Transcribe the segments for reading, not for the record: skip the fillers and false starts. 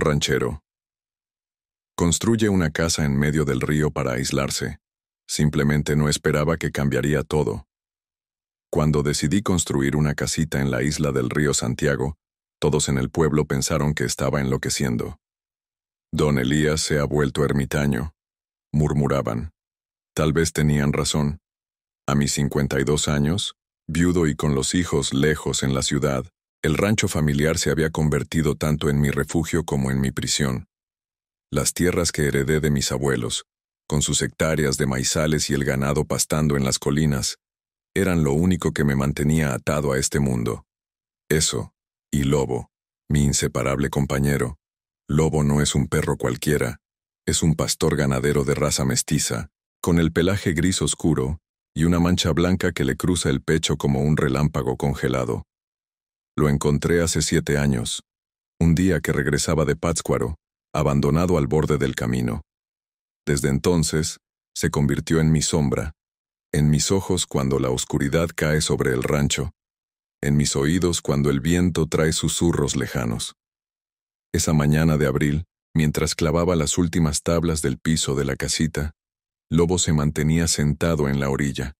ranchero. Construye una casa en medio del río para aislarse. Simplemente no esperaba que cambiaría todo. Cuando decidí construir una casita en la isla del río Santiago, todos en el pueblo pensaron que estaba enloqueciendo. Don Elías se ha vuelto ermitaño, murmuraban. Tal vez tenían razón. A mis 52 años, viudo y con los hijos lejos en la ciudad, el rancho familiar se había convertido tanto en mi refugio como en mi prisión. Las tierras que heredé de mis abuelos, con sus hectáreas de maizales y el ganado pastando en las colinas, eran lo único que me mantenía atado a este mundo. Eso, y Lobo, mi inseparable compañero. Lobo no es un perro cualquiera, es un pastor ganadero de raza mestiza, con el pelaje gris oscuro y una mancha blanca que le cruza el pecho como un relámpago congelado. Lo encontré hace 7 años, un día que regresaba de Pátzcuaro, abandonado al borde del camino. Desde entonces, se convirtió en mi sombra, en mis ojos cuando la oscuridad cae sobre el rancho, en mis oídos cuando el viento trae susurros lejanos. Esa mañana de abril, mientras clavaba las últimas tablas del piso de la casita, Lobo se mantenía sentado en la orilla,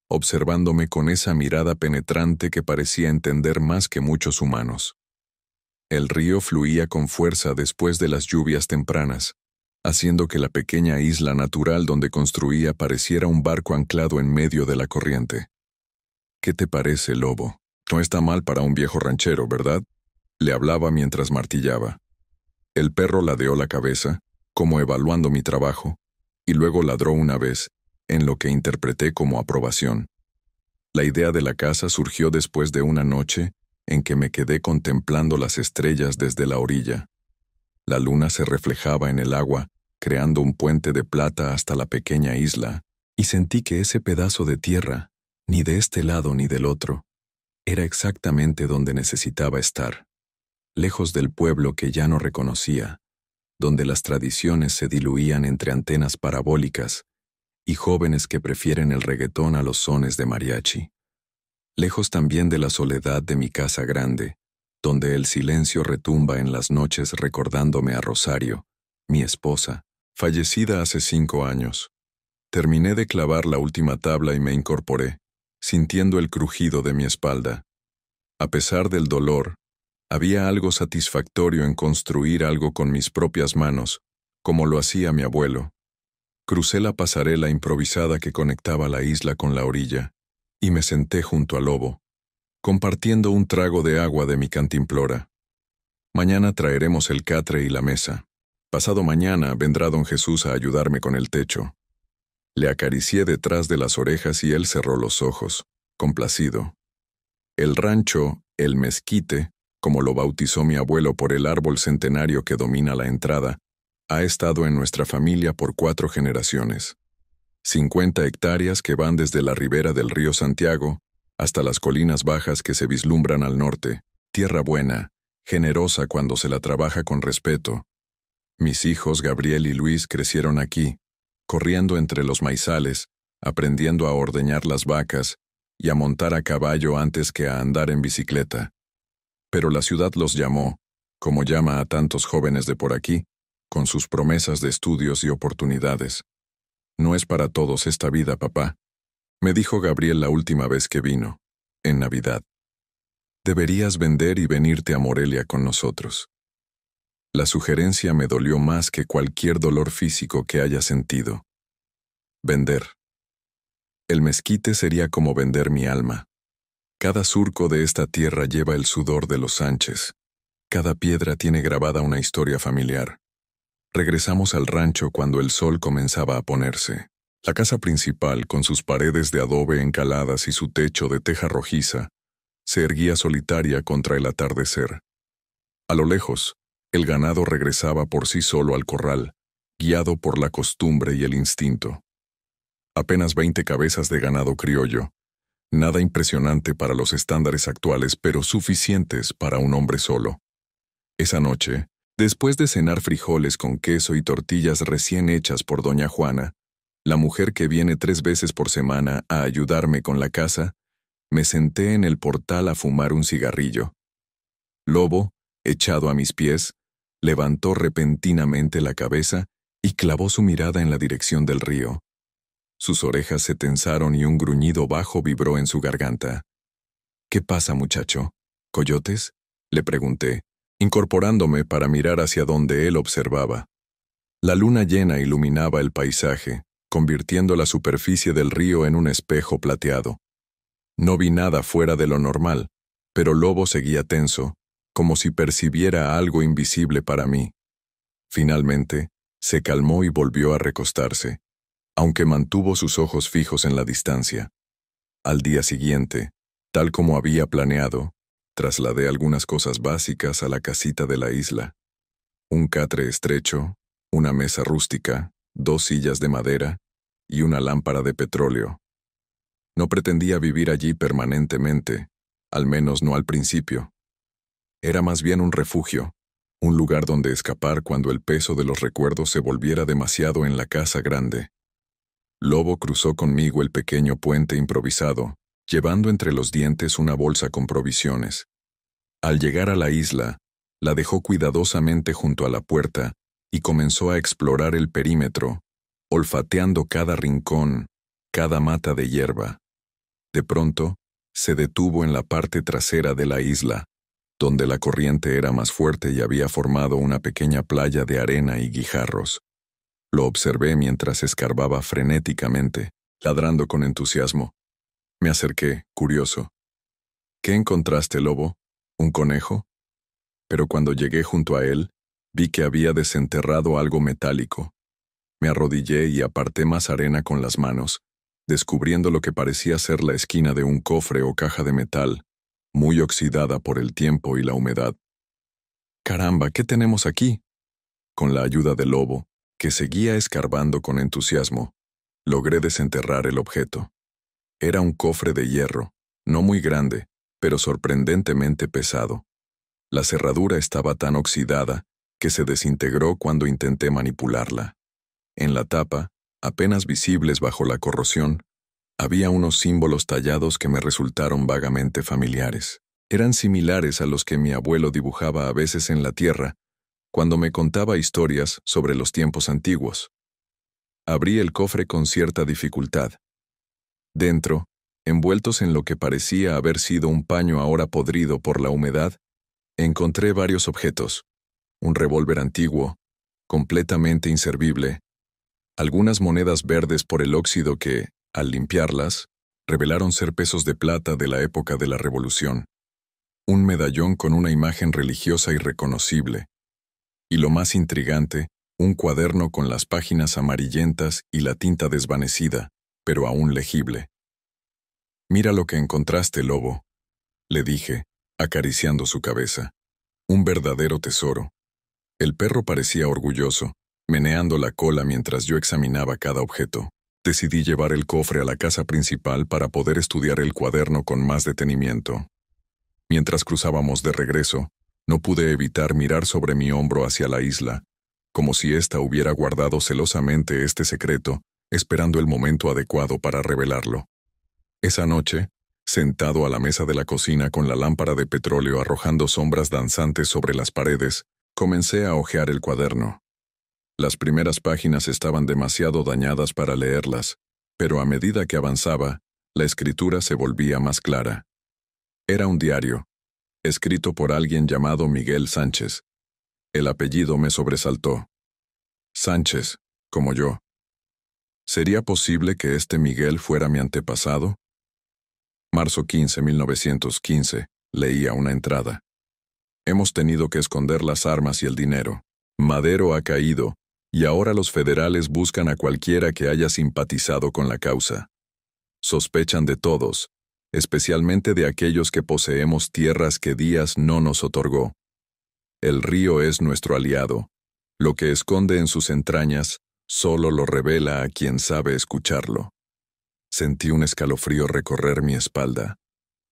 observándome con esa mirada penetrante que parecía entender más que muchos humanos. El río fluía con fuerza después de las lluvias tempranas, haciendo que la pequeña isla natural donde construía pareciera un barco anclado en medio de la corriente. ¿Qué te parece, Lobo? No está mal para un viejo ranchero, ¿verdad? Le hablaba mientras martillaba. El perro ladeó la cabeza, como evaluando mi trabajo, y luego ladró una vez, en lo que interpreté como aprobación. La idea de la casa surgió después de una noche en que me quedé contemplando las estrellas desde la orilla. La luna se reflejaba en el agua, creando un puente de plata hasta la pequeña isla, y sentí que ese pedazo de tierra, ni de este lado ni del otro, era exactamente donde necesitaba estar, lejos del pueblo que ya no reconocía, donde las tradiciones se diluían entre antenas parabólicas y jóvenes que prefieren el reggaetón a los sones de mariachi. Lejos también de la soledad de mi casa grande, donde el silencio retumba en las noches recordándome a Rosario, mi esposa, fallecida hace 5 años. Terminé de clavar la última tabla y me incorporé, sintiendo el crujido de mi espalda. A pesar del dolor, había algo satisfactorio en construir algo con mis propias manos, como lo hacía mi abuelo. Crucé la pasarela improvisada que conectaba la isla con la orilla, y me senté junto a Lobo, compartiendo un trago de agua de mi cantimplora. Mañana traeremos el catre y la mesa. Pasado mañana vendrá don Jesús a ayudarme con el techo. Le acaricié detrás de las orejas y él cerró los ojos, complacido. El rancho, el mezquite, como lo bautizó mi abuelo por el árbol centenario que domina la entrada, ha estado en nuestra familia por 4 generaciones. 50 hectáreas que van desde la ribera del río Santiago hasta las colinas bajas que se vislumbran al norte, tierra buena, generosa cuando se la trabaja con respeto. Mis hijos Gabriel y Luis crecieron aquí, corriendo entre los maizales, aprendiendo a ordeñar las vacas y a montar a caballo antes que a andar en bicicleta. Pero la ciudad los llamó, como llama a tantos jóvenes de por aquí, con sus promesas de estudios y oportunidades. No es para todos esta vida, papá, me dijo Gabriel la última vez que vino, en Navidad. Deberías vender y venirte a Morelia con nosotros. La sugerencia me dolió más que cualquier dolor físico que haya sentido. Vender. El mezquite sería como vender mi alma. Cada surco de esta tierra lleva el sudor de los Sánchez. Cada piedra tiene grabada una historia familiar. Regresamos al rancho cuando el sol comenzaba a ponerse. La casa principal, con sus paredes de adobe encaladas y su techo de teja rojiza, se erguía solitaria contra el atardecer. A lo lejos, el ganado regresaba por sí solo al corral, guiado por la costumbre y el instinto. Apenas 20 cabezas de ganado criollo, nada impresionante para los estándares actuales, pero suficientes para un hombre solo. Esa noche, después de cenar frijoles con queso y tortillas recién hechas por doña Juana, la mujer que viene 3 veces por semana a ayudarme con la casa, me senté en el portal a fumar un cigarrillo. Lobo, echado a mis pies, levantó repentinamente la cabeza y clavó su mirada en la dirección del río. Sus orejas se tensaron y un gruñido bajo vibró en su garganta. «¿Qué pasa, muchacho? ¿Coyotes?», le pregunté, incorporándome para mirar hacia donde él observaba. La luna llena iluminaba el paisaje, convirtiendo la superficie del río en un espejo plateado. No vi nada fuera de lo normal, pero Lobo seguía tenso, como si percibiera algo invisible para mí. Finalmente, se calmó y volvió a recostarse, aunque mantuvo sus ojos fijos en la distancia. Al día siguiente, tal como había planeado, trasladé algunas cosas básicas a la casita de la isla. Un catre estrecho, una mesa rústica, 2 sillas de madera y una lámpara de petróleo. No pretendía vivir allí permanentemente, al menos no al principio. Era más bien un refugio, un lugar donde escapar cuando el peso de los recuerdos se volviera demasiado en la casa grande. Lobo cruzó conmigo el pequeño puente improvisado, llevando entre los dientes una bolsa con provisiones. Al llegar a la isla, la dejó cuidadosamente junto a la puerta y comenzó a explorar el perímetro, olfateando cada rincón, cada mata de hierba. De pronto, se detuvo en la parte trasera de la isla, donde la corriente era más fuerte y había formado una pequeña playa de arena y guijarros. Lo observé mientras escarbaba frenéticamente, ladrando con entusiasmo. Me acerqué, curioso. «¿Qué encontraste, Lobo? ¿Un conejo?». Pero cuando llegué junto a él, vi que había desenterrado algo metálico. Me arrodillé y aparté más arena con las manos, descubriendo lo que parecía ser la esquina de un cofre o caja de metal, muy oxidada por el tiempo y la humedad. «Caramba, ¿qué tenemos aquí?». Con la ayuda del Lobo, que seguía escarbando con entusiasmo, logré desenterrar el objeto. Era un cofre de hierro, no muy grande, pero sorprendentemente pesado. La cerradura estaba tan oxidada que se desintegró cuando intenté manipularla. En la tapa, apenas visibles bajo la corrosión, había unos símbolos tallados que me resultaron vagamente familiares. Eran similares a los que mi abuelo dibujaba a veces en la tierra, cuando me contaba historias sobre los tiempos antiguos. Abrí el cofre con cierta dificultad. Dentro, envueltos en lo que parecía haber sido un paño ahora podrido por la humedad, encontré varios objetos. Un revólver antiguo, completamente inservible, algunas monedas verdes por el óxido que, al limpiarlas, revelaron ser pesos de plata de la época de la Revolución, un medallón con una imagen religiosa irreconocible, y lo más intrigante, un cuaderno con las páginas amarillentas y la tinta desvanecida, pero aún legible. «Mira lo que encontraste, Lobo», le dije, acariciando su cabeza. «Un verdadero tesoro». El perro parecía orgulloso, meneando la cola mientras yo examinaba cada objeto. Decidí llevar el cofre a la casa principal para poder estudiar el cuaderno con más detenimiento. Mientras cruzábamos de regreso, no pude evitar mirar sobre mi hombro hacia la isla, como si ésta hubiera guardado celosamente este secreto, esperando el momento adecuado para revelarlo. Esa noche, sentado a la mesa de la cocina con la lámpara de petróleo arrojando sombras danzantes sobre las paredes, comencé a hojear el cuaderno. Las primeras páginas estaban demasiado dañadas para leerlas, pero a medida que avanzaba, la escritura se volvía más clara. Era un diario, escrito por alguien llamado Miguel Sánchez. El apellido me sobresaltó. Sánchez, como yo. ¿Sería posible que este Miguel fuera mi antepasado? Marzo 15, 1915, leía una entrada. Hemos tenido que esconder las armas y el dinero. Madero ha caído, y ahora los federales buscan a cualquiera que haya simpatizado con la causa. Sospechan de todos, especialmente de aquellos que poseemos tierras que Díaz no nos otorgó. El río es nuestro aliado. Lo que esconde en sus entrañas solo lo revela a quien sabe escucharlo. Sentí un escalofrío recorrer mi espalda.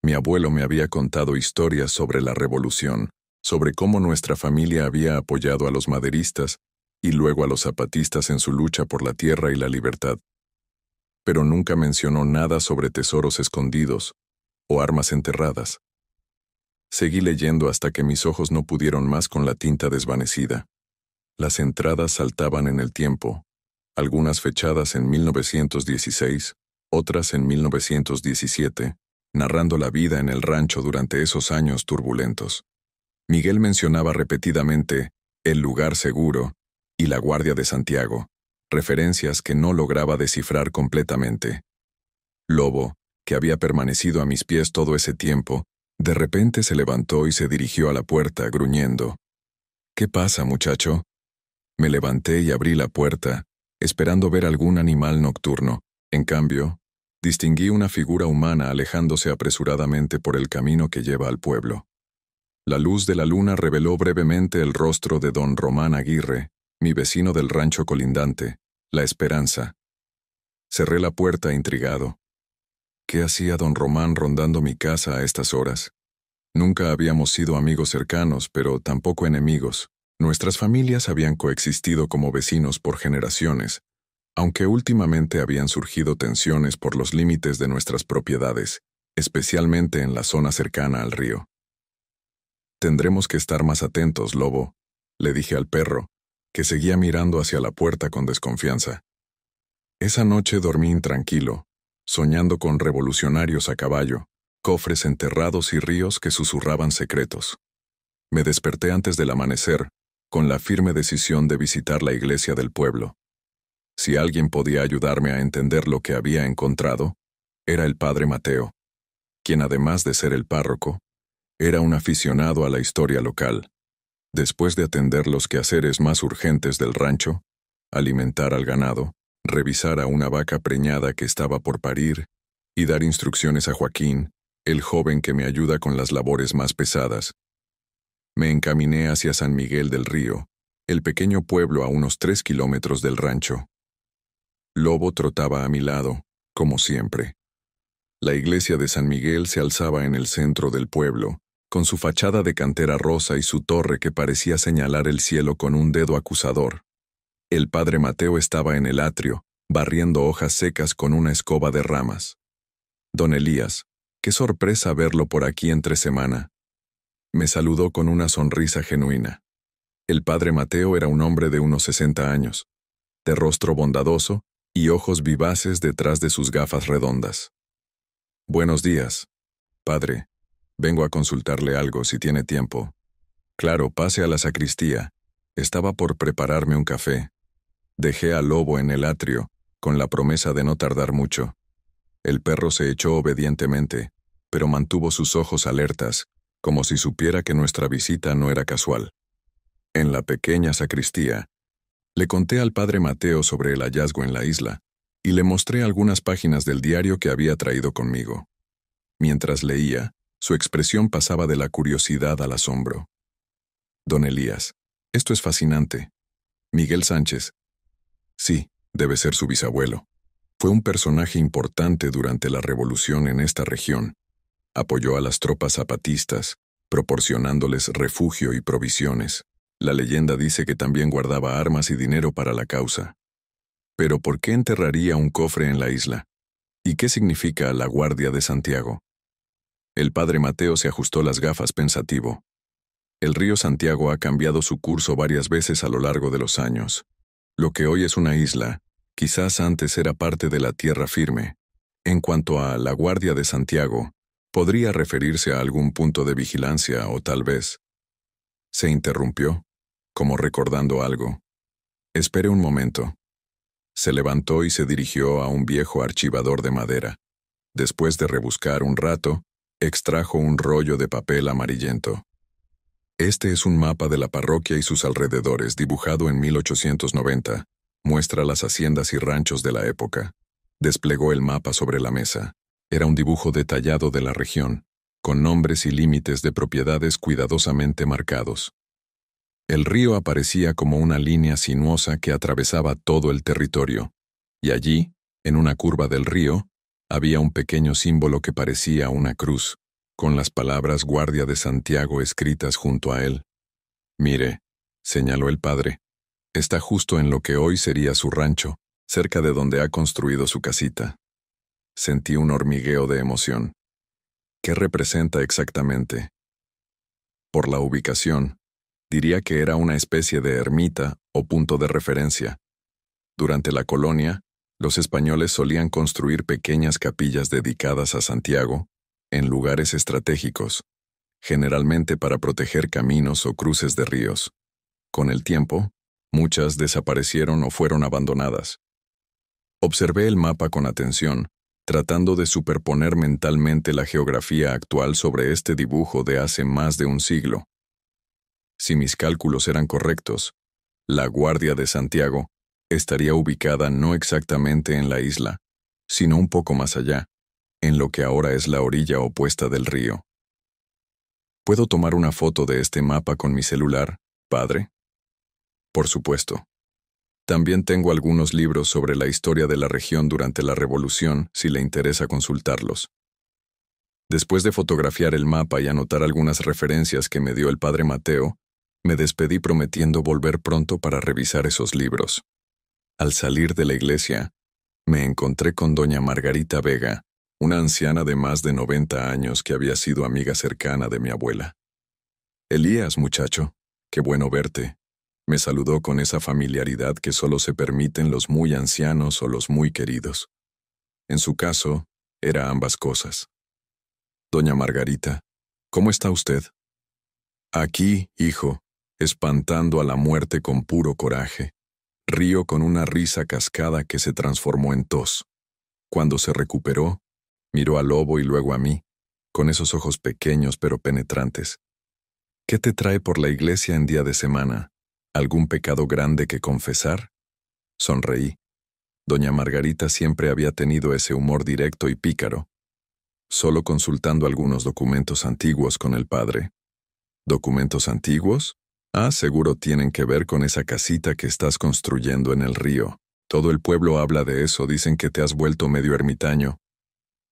Mi abuelo me había contado historias sobre la revolución, sobre cómo nuestra familia había apoyado a los maderistas y luego a los zapatistas en su lucha por la tierra y la libertad. Pero nunca mencionó nada sobre tesoros escondidos o armas enterradas. Seguí leyendo hasta que mis ojos no pudieron más con la tinta desvanecida. Las entradas saltaban en el tiempo, algunas fechadas en 1916, otras en 1917, narrando la vida en el rancho durante esos años turbulentos. Miguel mencionaba repetidamente el lugar seguro y la Guardia de Santiago, referencias que no lograba descifrar completamente. Lobo, que había permanecido a mis pies todo ese tiempo, de repente se levantó y se dirigió a la puerta, gruñendo. «¿Qué pasa, muchacho?» Me levanté y abrí la puerta, esperando ver algún animal nocturno. En cambio, distinguí una figura humana alejándose apresuradamente por el camino que lleva al pueblo. La luz de la luna reveló brevemente el rostro de don Román Aguirre, mi vecino del rancho colindante, La Esperanza. Cerré la puerta intrigado. ¿Qué hacía don Román rondando mi casa a estas horas? Nunca habíamos sido amigos cercanos, pero tampoco enemigos. Nuestras familias habían coexistido como vecinos por generaciones, aunque últimamente habían surgido tensiones por los límites de nuestras propiedades, especialmente en la zona cercana al río. «Tendremos que estar más atentos, Lobo», le dije al perro, que seguía mirando hacia la puerta con desconfianza. Esa noche dormí intranquilo, soñando con revolucionarios a caballo, cofres enterrados y ríos que susurraban secretos. Me desperté antes del amanecer, con la firme decisión de visitar la iglesia del pueblo. Si alguien podía ayudarme a entender lo que había encontrado, era el padre Mateo, quien además de ser el párroco, era un aficionado a la historia local. Después de atender los quehaceres más urgentes del rancho, alimentar al ganado, revisar a una vaca preñada que estaba por parir y dar instrucciones a Joaquín, el joven que me ayuda con las labores más pesadas, me encaminé hacia San Miguel del Río, el pequeño pueblo a unos 3 kilómetros del rancho. Lobo trotaba a mi lado, como siempre. La iglesia de San Miguel se alzaba en el centro del pueblo, con su fachada de cantera rosa y su torre que parecía señalar el cielo con un dedo acusador. El padre Mateo estaba en el atrio, barriendo hojas secas con una escoba de ramas. «Don Elías, qué sorpresa verlo por aquí entre semana». Me saludó con una sonrisa genuina. El padre Mateo era un hombre de unos 60 años, de rostro bondadoso y ojos vivaces detrás de sus gafas redondas. «Buenos días, padre. Vengo a consultarle algo si tiene tiempo». «Claro, pase a la sacristía. Estaba por prepararme un café». Dejé al Lobo en el atrio, con la promesa de no tardar mucho. El perro se echó obedientemente, pero mantuvo sus ojos alertas, como si supiera que nuestra visita no era casual. En la pequeña sacristía, le conté al padre Mateo sobre el hallazgo en la isla, y le mostré algunas páginas del diario que había traído conmigo. Mientras leía, su expresión pasaba de la curiosidad al asombro. «Don Elías, esto es fascinante. Miguel Sánchez». «Sí, debe ser su bisabuelo. Fue un personaje importante durante la revolución en esta región. Apoyó a las tropas zapatistas, proporcionándoles refugio y provisiones. La leyenda dice que también guardaba armas y dinero para la causa. Pero ¿por qué enterraría un cofre en la isla? ¿Y qué significa la Guardia de Santiago?» El padre Mateo se ajustó las gafas pensativo. El río Santiago ha cambiado su curso varias veces a lo largo de los años. Lo que hoy es una isla, quizás antes era parte de la tierra firme. En cuanto a la Guardia de Santiago, podría referirse a algún punto de vigilancia o tal vez. Se interrumpió, como recordando algo. «Espere un momento». Se levantó y se dirigió a un viejo archivador de madera. Después de rebuscar un rato, extrajo un rollo de papel amarillento. «Este es un mapa de la parroquia y sus alrededores dibujado en 1890. Muestra las haciendas y ranchos de la época». Desplegó el mapa sobre la mesa. Era un dibujo detallado de la región, con nombres y límites de propiedades cuidadosamente marcados. El río aparecía como una línea sinuosa que atravesaba todo el territorio, y allí, en una curva del río, había un pequeño símbolo que parecía una cruz, con las palabras Guardia de Santiago escritas junto a él. «Mire», señaló el padre, «está justo en lo que hoy sería su rancho, cerca de donde ha construido su casita». Sentí un hormigueo de emoción. «¿Qué representa exactamente?». Por la ubicación, diría que era una especie de ermita o punto de referencia. Durante la colonia, los españoles solían construir pequeñas capillas dedicadas a Santiago en lugares estratégicos, generalmente para proteger caminos o cruces de ríos. Con el tiempo, muchas desaparecieron o fueron abandonadas. Observé el mapa con atención, tratando de superponer mentalmente la geografía actual sobre este dibujo de hace más de un siglo. Si mis cálculos eran correctos, la Guardia de Santiago estaría ubicada no exactamente en la isla, sino un poco más allá, en lo que ahora es la orilla opuesta del río. ¿Puedo tomar una foto de este mapa con mi celular, padre? Por supuesto. También tengo algunos libros sobre la historia de la región durante la Revolución, si le interesa consultarlos. Después de fotografiar el mapa y anotar algunas referencias que me dio el padre Mateo, me despedí prometiendo volver pronto para revisar esos libros. Al salir de la iglesia, me encontré con doña Margarita Vega, una anciana de más de 90 años que había sido amiga cercana de mi abuela. Elías, muchacho, qué bueno verte. Me saludó con esa familiaridad que solo se permiten los muy ancianos o los muy queridos. En su caso, era ambas cosas. Doña Margarita, ¿cómo está usted? Aquí, hijo, espantando a la muerte con puro coraje. Río con una risa cascada que se transformó en tos. Cuando se recuperó, miró al lobo y luego a mí, con esos ojos pequeños pero penetrantes. ¿Qué te trae por la iglesia en día de semana? ¿Algún pecado grande que confesar? Sonreí. Doña Margarita siempre había tenido ese humor directo y pícaro. Solo consultando algunos documentos antiguos con el padre. ¿Documentos antiguos? Ah, seguro tienen que ver con esa casita que estás construyendo en el río. Todo el pueblo habla de eso, dicen que te has vuelto medio ermitaño.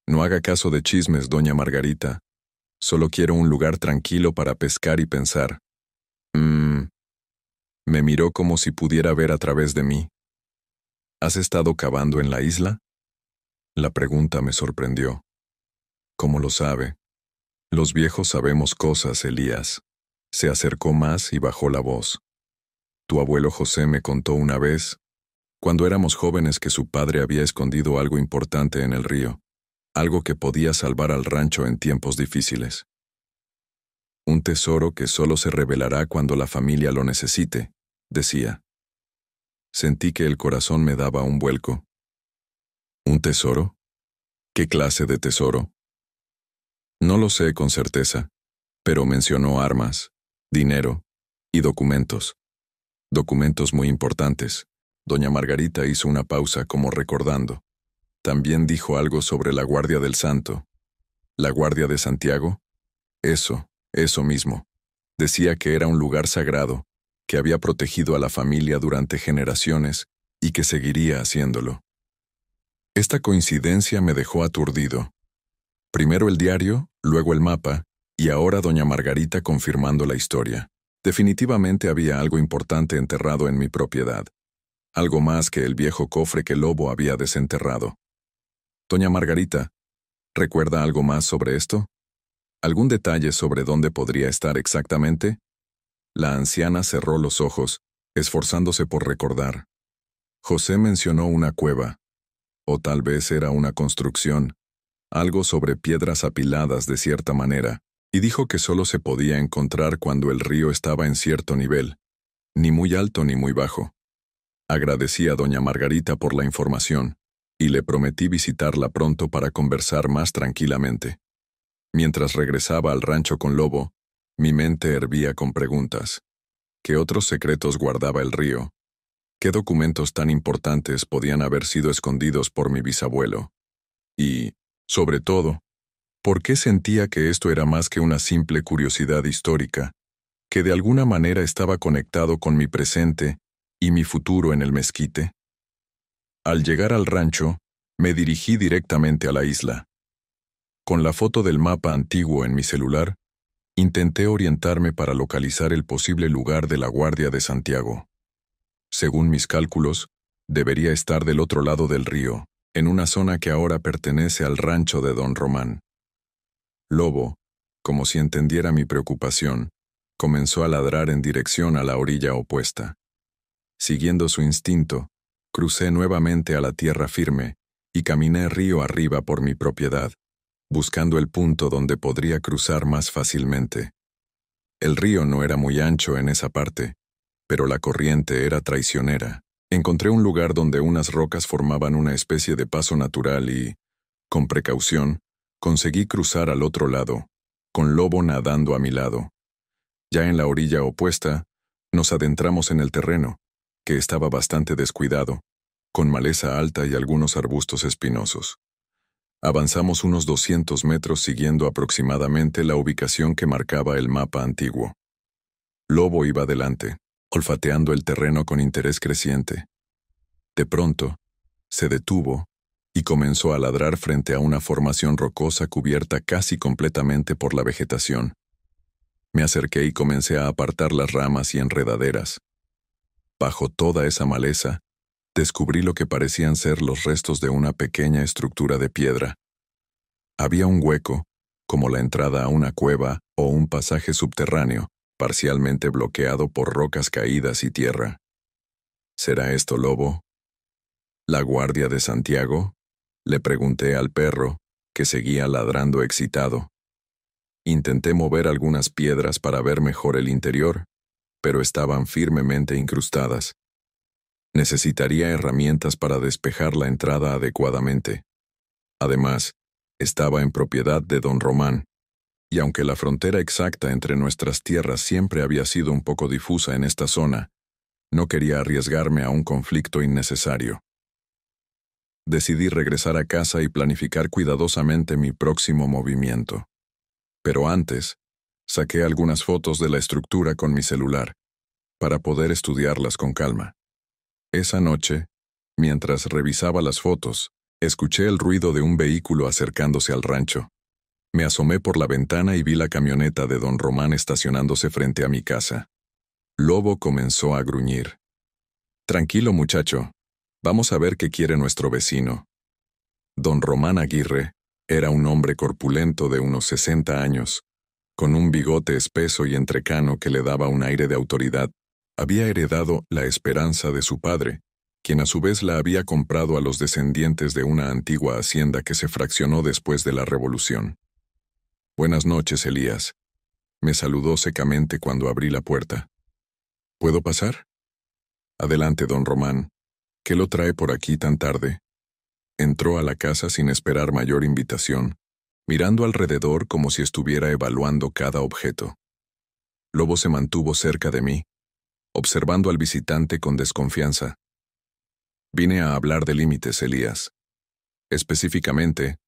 No haga caso de chismes, doña Margarita. Solo quiero un lugar tranquilo para pescar y pensar. Me miró como si pudiera ver a través de mí. ¿Has estado cavando en la isla? La pregunta me sorprendió. ¿Cómo lo sabe? Los viejos sabemos cosas, Elías. Se acercó más y bajó la voz. Tu abuelo José me contó una vez, cuando éramos jóvenes, que su padre había escondido algo importante en el río, algo que podía salvar al rancho en tiempos difíciles. Un tesoro que solo se revelará cuando la familia lo necesite, decía. Sentí que el corazón me daba un vuelco. ¿Un tesoro? ¿Qué clase de tesoro? No lo sé con certeza, pero mencionó armas, dinero y documentos. Documentos muy importantes. Doña Margarita hizo una pausa como recordando. También dijo algo sobre la Guardia del Santo. ¿La Guardia de Santiago? Eso mismo. Decía que era un lugar sagrado, que había protegido a la familia durante generaciones y que seguiría haciéndolo. Esta coincidencia me dejó aturdido. Primero el diario, luego el mapa, y ahora doña Margarita confirmando la historia. Definitivamente había algo importante enterrado en mi propiedad. Algo más que el viejo cofre que Lobo había desenterrado. Doña Margarita, ¿recuerda algo más sobre esto? ¿Algún detalle sobre dónde podría estar exactamente? La anciana cerró los ojos, esforzándose por recordar. José mencionó una cueva, o tal vez era una construcción, algo sobre piedras apiladas de cierta manera, y dijo que solo se podía encontrar cuando el río estaba en cierto nivel, ni muy alto ni muy bajo. Agradecí a doña Margarita por la información, y le prometí visitarla pronto para conversar más tranquilamente. Mientras regresaba al rancho con Lobo, mi mente hervía con preguntas. ¿Qué otros secretos guardaba el río? ¿Qué documentos tan importantes podían haber sido escondidos por mi bisabuelo? Y, sobre todo, ¿por qué sentía que esto era más que una simple curiosidad histórica, que de alguna manera estaba conectado con mi presente y mi futuro en el mezquite? Al llegar al rancho, me dirigí directamente a la isla. Con la foto del mapa antiguo en mi celular, intenté orientarme para localizar el posible lugar de la Guardia de Santiago. Según mis cálculos, debería estar del otro lado del río, en una zona que ahora pertenece al rancho de don Román. Lobo, como si entendiera mi preocupación, comenzó a ladrar en dirección a la orilla opuesta. Siguiendo su instinto, crucé nuevamente a la tierra firme y caminé río arriba por mi propiedad, buscando el punto donde podría cruzar más fácilmente. El río no era muy ancho en esa parte, pero la corriente era traicionera. Encontré un lugar donde unas rocas formaban una especie de paso natural y, con precaución, conseguí cruzar al otro lado, con Lobo nadando a mi lado. Ya en la orilla opuesta, nos adentramos en el terreno, que estaba bastante descuidado, con maleza alta y algunos arbustos espinosos. Avanzamos unos 200 metros siguiendo aproximadamente la ubicación que marcaba el mapa antiguo. Lobo iba delante, olfateando el terreno con interés creciente. De pronto, se detuvo y comenzó a ladrar frente a una formación rocosa cubierta casi completamente por la vegetación. Me acerqué y comencé a apartar las ramas y enredaderas. Bajo toda esa maleza, descubrí lo que parecían ser los restos de una pequeña estructura de piedra. Había un hueco, como la entrada a una cueva o un pasaje subterráneo, parcialmente bloqueado por rocas caídas y tierra. ¿Será esto Lobo? ¿La guardia de Santiago? Le pregunté al perro, que seguía ladrando excitado. Intenté mover algunas piedras para ver mejor el interior, pero estaban firmemente incrustadas. Necesitaría herramientas para despejar la entrada adecuadamente. Además, estaba en propiedad de don Román, y aunque la frontera exacta entre nuestras tierras siempre había sido un poco difusa en esta zona, no quería arriesgarme a un conflicto innecesario. Decidí regresar a casa y planificar cuidadosamente mi próximo movimiento. Pero antes, saqué algunas fotos de la estructura con mi celular, para poder estudiarlas con calma. Esa noche, mientras revisaba las fotos, escuché el ruido de un vehículo acercándose al rancho. Me asomé por la ventana y vi la camioneta de don Román estacionándose frente a mi casa. Lobo comenzó a gruñir. «Tranquilo, muchacho. Vamos a ver qué quiere nuestro vecino». Don Román Aguirre era un hombre corpulento de unos 60 años, con un bigote espeso y entrecano que le daba un aire de autoridad. Había heredado la esperanza de su padre, quien a su vez la había comprado a los descendientes de una antigua hacienda que se fraccionó después de la Revolución. «Buenas noches, Elías», me saludó secamente cuando abrí la puerta. «¿Puedo pasar?» «Adelante, don Román. ¿Qué lo trae por aquí tan tarde?» Entró a la casa sin esperar mayor invitación, mirando alrededor como si estuviera evaluando cada objeto. Lobo se mantuvo cerca de mí, observando al visitante con desconfianza. «Vine a hablar de límites, Elías. Específicamente,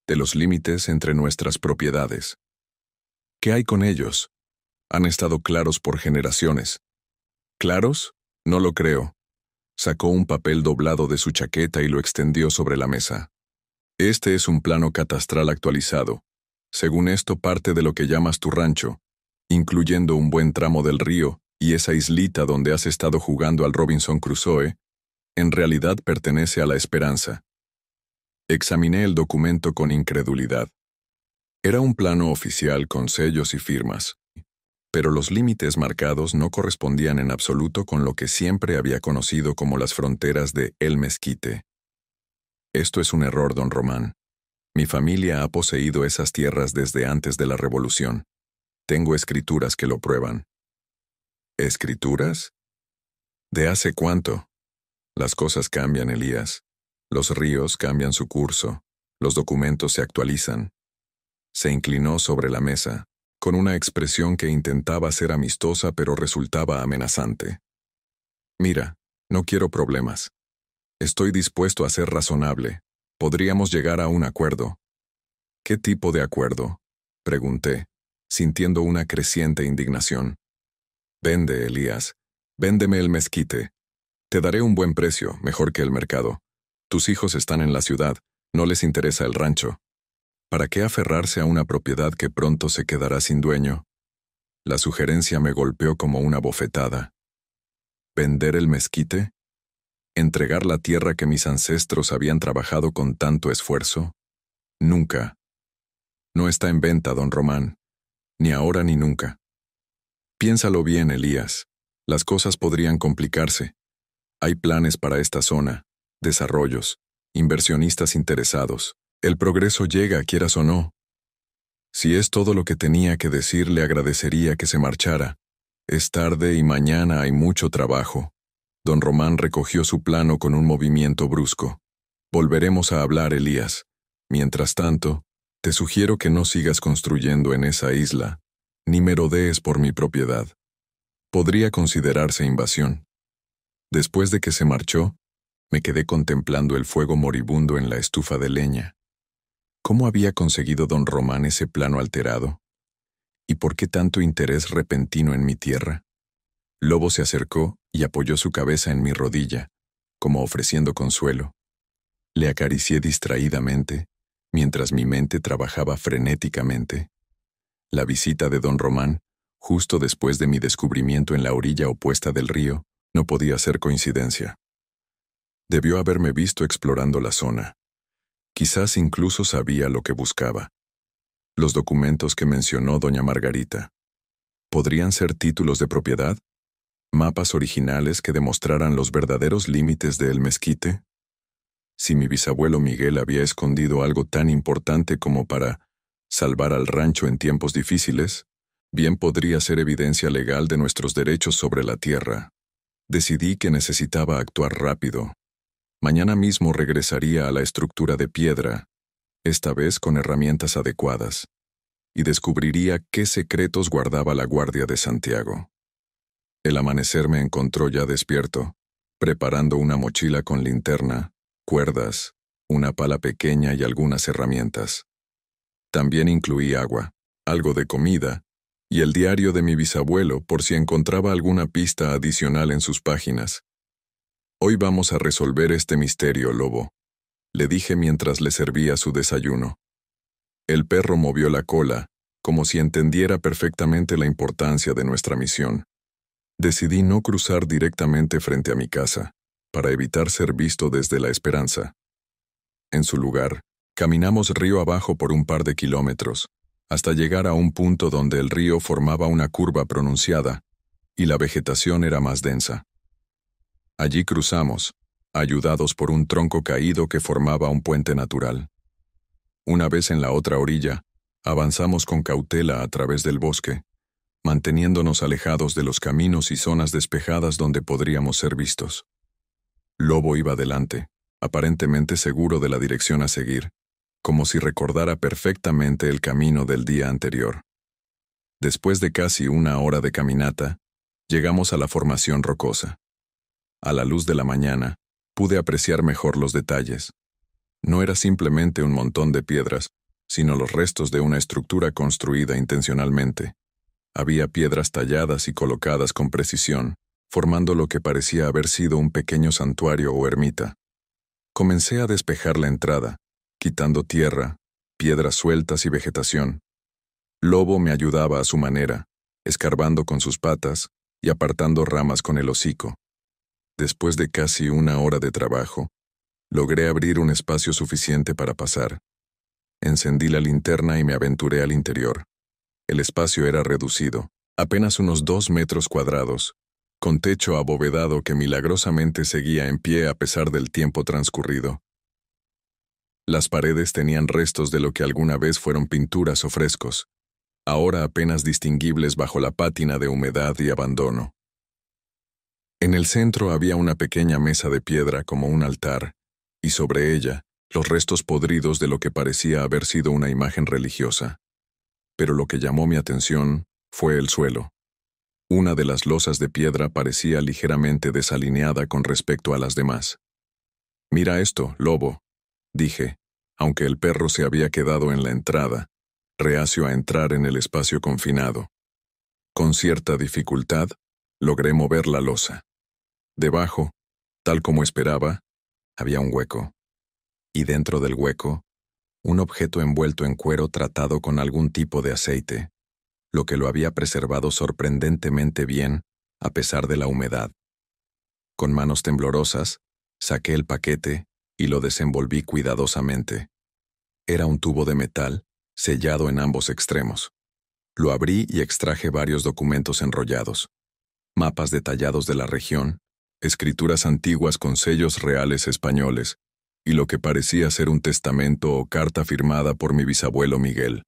de los límites entre nuestras propiedades. ¿Qué hay con ellos? Han estado claros por generaciones». «¿Claros? No lo creo». Sacó un papel doblado de su chaqueta y lo extendió sobre la mesa. «Este es un plano catastral actualizado. Según esto, parte de lo que llamas tu rancho, incluyendo un buen tramo del río y esa islita donde has estado jugando al Robinson Crusoe, en realidad pertenece a la Esperanza». Examiné el documento con incredulidad. Era un plano oficial con sellos y firmas, pero los límites marcados no correspondían en absoluto con lo que siempre había conocido como las fronteras de El Mezquite. «Esto es un error, don Román. Mi familia ha poseído esas tierras desde antes de la Revolución. Tengo escrituras que lo prueban». «¿Escrituras? ¿De hace cuánto?» «Las cosas cambian, Elías. Los ríos cambian su curso. Los documentos se actualizan». Se inclinó sobre la mesa, con una expresión que intentaba ser amistosa pero resultaba amenazante. «Mira, no quiero problemas. Estoy dispuesto a ser razonable. Podríamos llegar a un acuerdo». «¿Qué tipo de acuerdo?», pregunté, sintiendo una creciente indignación. «Vende, Elías. Véndeme el mezquite. Te daré un buen precio, mejor que el mercado. Tus hijos están en la ciudad, no les interesa el rancho. ¿Para qué aferrarse a una propiedad que pronto se quedará sin dueño?». La sugerencia me golpeó como una bofetada. ¿Vender el mezquite? ¿Entregar la tierra que mis ancestros habían trabajado con tanto esfuerzo? Nunca. No está en venta, don Román. Ni ahora ni nunca. Piénsalo bien, Elías. Las cosas podrían complicarse. Hay planes para esta zona, desarrollos, inversionistas interesados. El progreso llega, quieras o no. Si es todo lo que tenía que decir, le agradecería que se marchara. Es tarde y mañana hay mucho trabajo. Don Román recogió su plano con un movimiento brusco. Volveremos a hablar, Elías. Mientras tanto, te sugiero que no sigas construyendo en esa isla, ni merodees por mi propiedad. Podría considerarse invasión. Después de que se marchó, me quedé contemplando el fuego moribundo en la estufa de leña. ¿Cómo había conseguido don Román ese plano alterado? ¿Y por qué tanto interés repentino en mi tierra? Lobo se acercó y apoyó su cabeza en mi rodilla, como ofreciendo consuelo. Le acaricié distraídamente, mientras mi mente trabajaba frenéticamente. La visita de don Román, justo después de mi descubrimiento en la orilla opuesta del río, no podía ser coincidencia. Debió haberme visto explorando la zona. Quizás incluso sabía lo que buscaba. Los documentos que mencionó doña Margarita. ¿Podrían ser títulos de propiedad? ¿Mapas originales que demostraran los verdaderos límites de El Mezquite? Si mi bisabuelo Miguel había escondido algo tan importante como para salvar al rancho en tiempos difíciles, bien podría ser evidencia legal de nuestros derechos sobre la tierra. Decidí que necesitaba actuar rápido. Mañana mismo regresaría a la estructura de piedra, esta vez con herramientas adecuadas, y descubriría qué secretos guardaba la Guardia de Santiago. El amanecer me encontró ya despierto, preparando una mochila con linterna, cuerdas, una pala pequeña y algunas herramientas. También incluí agua, algo de comida, y el diario de mi bisabuelo por si encontraba alguna pista adicional en sus páginas. Hoy vamos a resolver este misterio, Lobo, le dije mientras le servía su desayuno. El perro movió la cola, como si entendiera perfectamente la importancia de nuestra misión. Decidí no cruzar directamente frente a mi casa, para evitar ser visto desde La Esperanza. En su lugar, caminamos río abajo por un par de kilómetros, hasta llegar a un punto donde el río formaba una curva pronunciada, y la vegetación era más densa. Allí cruzamos, ayudados por un tronco caído que formaba un puente natural. Una vez en la otra orilla, avanzamos con cautela a través del bosque, manteniéndonos alejados de los caminos y zonas despejadas donde podríamos ser vistos. Lobo iba delante, aparentemente seguro de la dirección a seguir, como si recordara perfectamente el camino del día anterior. Después de casi una hora de caminata, llegamos a la formación rocosa. A la luz de la mañana, pude apreciar mejor los detalles. No era simplemente un montón de piedras, sino los restos de una estructura construida intencionalmente. Había piedras talladas y colocadas con precisión, formando lo que parecía haber sido un pequeño santuario o ermita. Comencé a despejar la entrada, quitando tierra, piedras sueltas y vegetación. Lobo me ayudaba a su manera, escarbando con sus patas y apartando ramas con el hocico. Después de casi una hora de trabajo, logré abrir un espacio suficiente para pasar. Encendí la linterna y me aventuré al interior. El espacio era reducido, apenas unos 2 metros cuadrados, con techo abovedado que milagrosamente seguía en pie a pesar del tiempo transcurrido. Las paredes tenían restos de lo que alguna vez fueron pinturas o frescos, ahora apenas distinguibles bajo la pátina de humedad y abandono. En el centro había una pequeña mesa de piedra como un altar, y sobre ella, los restos podridos de lo que parecía haber sido una imagen religiosa. Pero lo que llamó mi atención fue el suelo. Una de las losas de piedra parecía ligeramente desalineada con respecto a las demás. «Mira esto, Lobo», dije, aunque el perro se había quedado en la entrada, reacio a entrar en el espacio confinado. Con cierta dificultad, logré mover la losa. Debajo, tal como esperaba, había un hueco. Y dentro del hueco, un objeto envuelto en cuero tratado con algún tipo de aceite, lo que lo había preservado sorprendentemente bien a pesar de la humedad. Con manos temblorosas, saqué el paquete y lo desenvolví cuidadosamente. Era un tubo de metal, sellado en ambos extremos. Lo abrí y extraje varios documentos enrollados. Mapas detallados de la región, escrituras antiguas con sellos reales españoles, y lo que parecía ser un testamento o carta firmada por mi bisabuelo Miguel.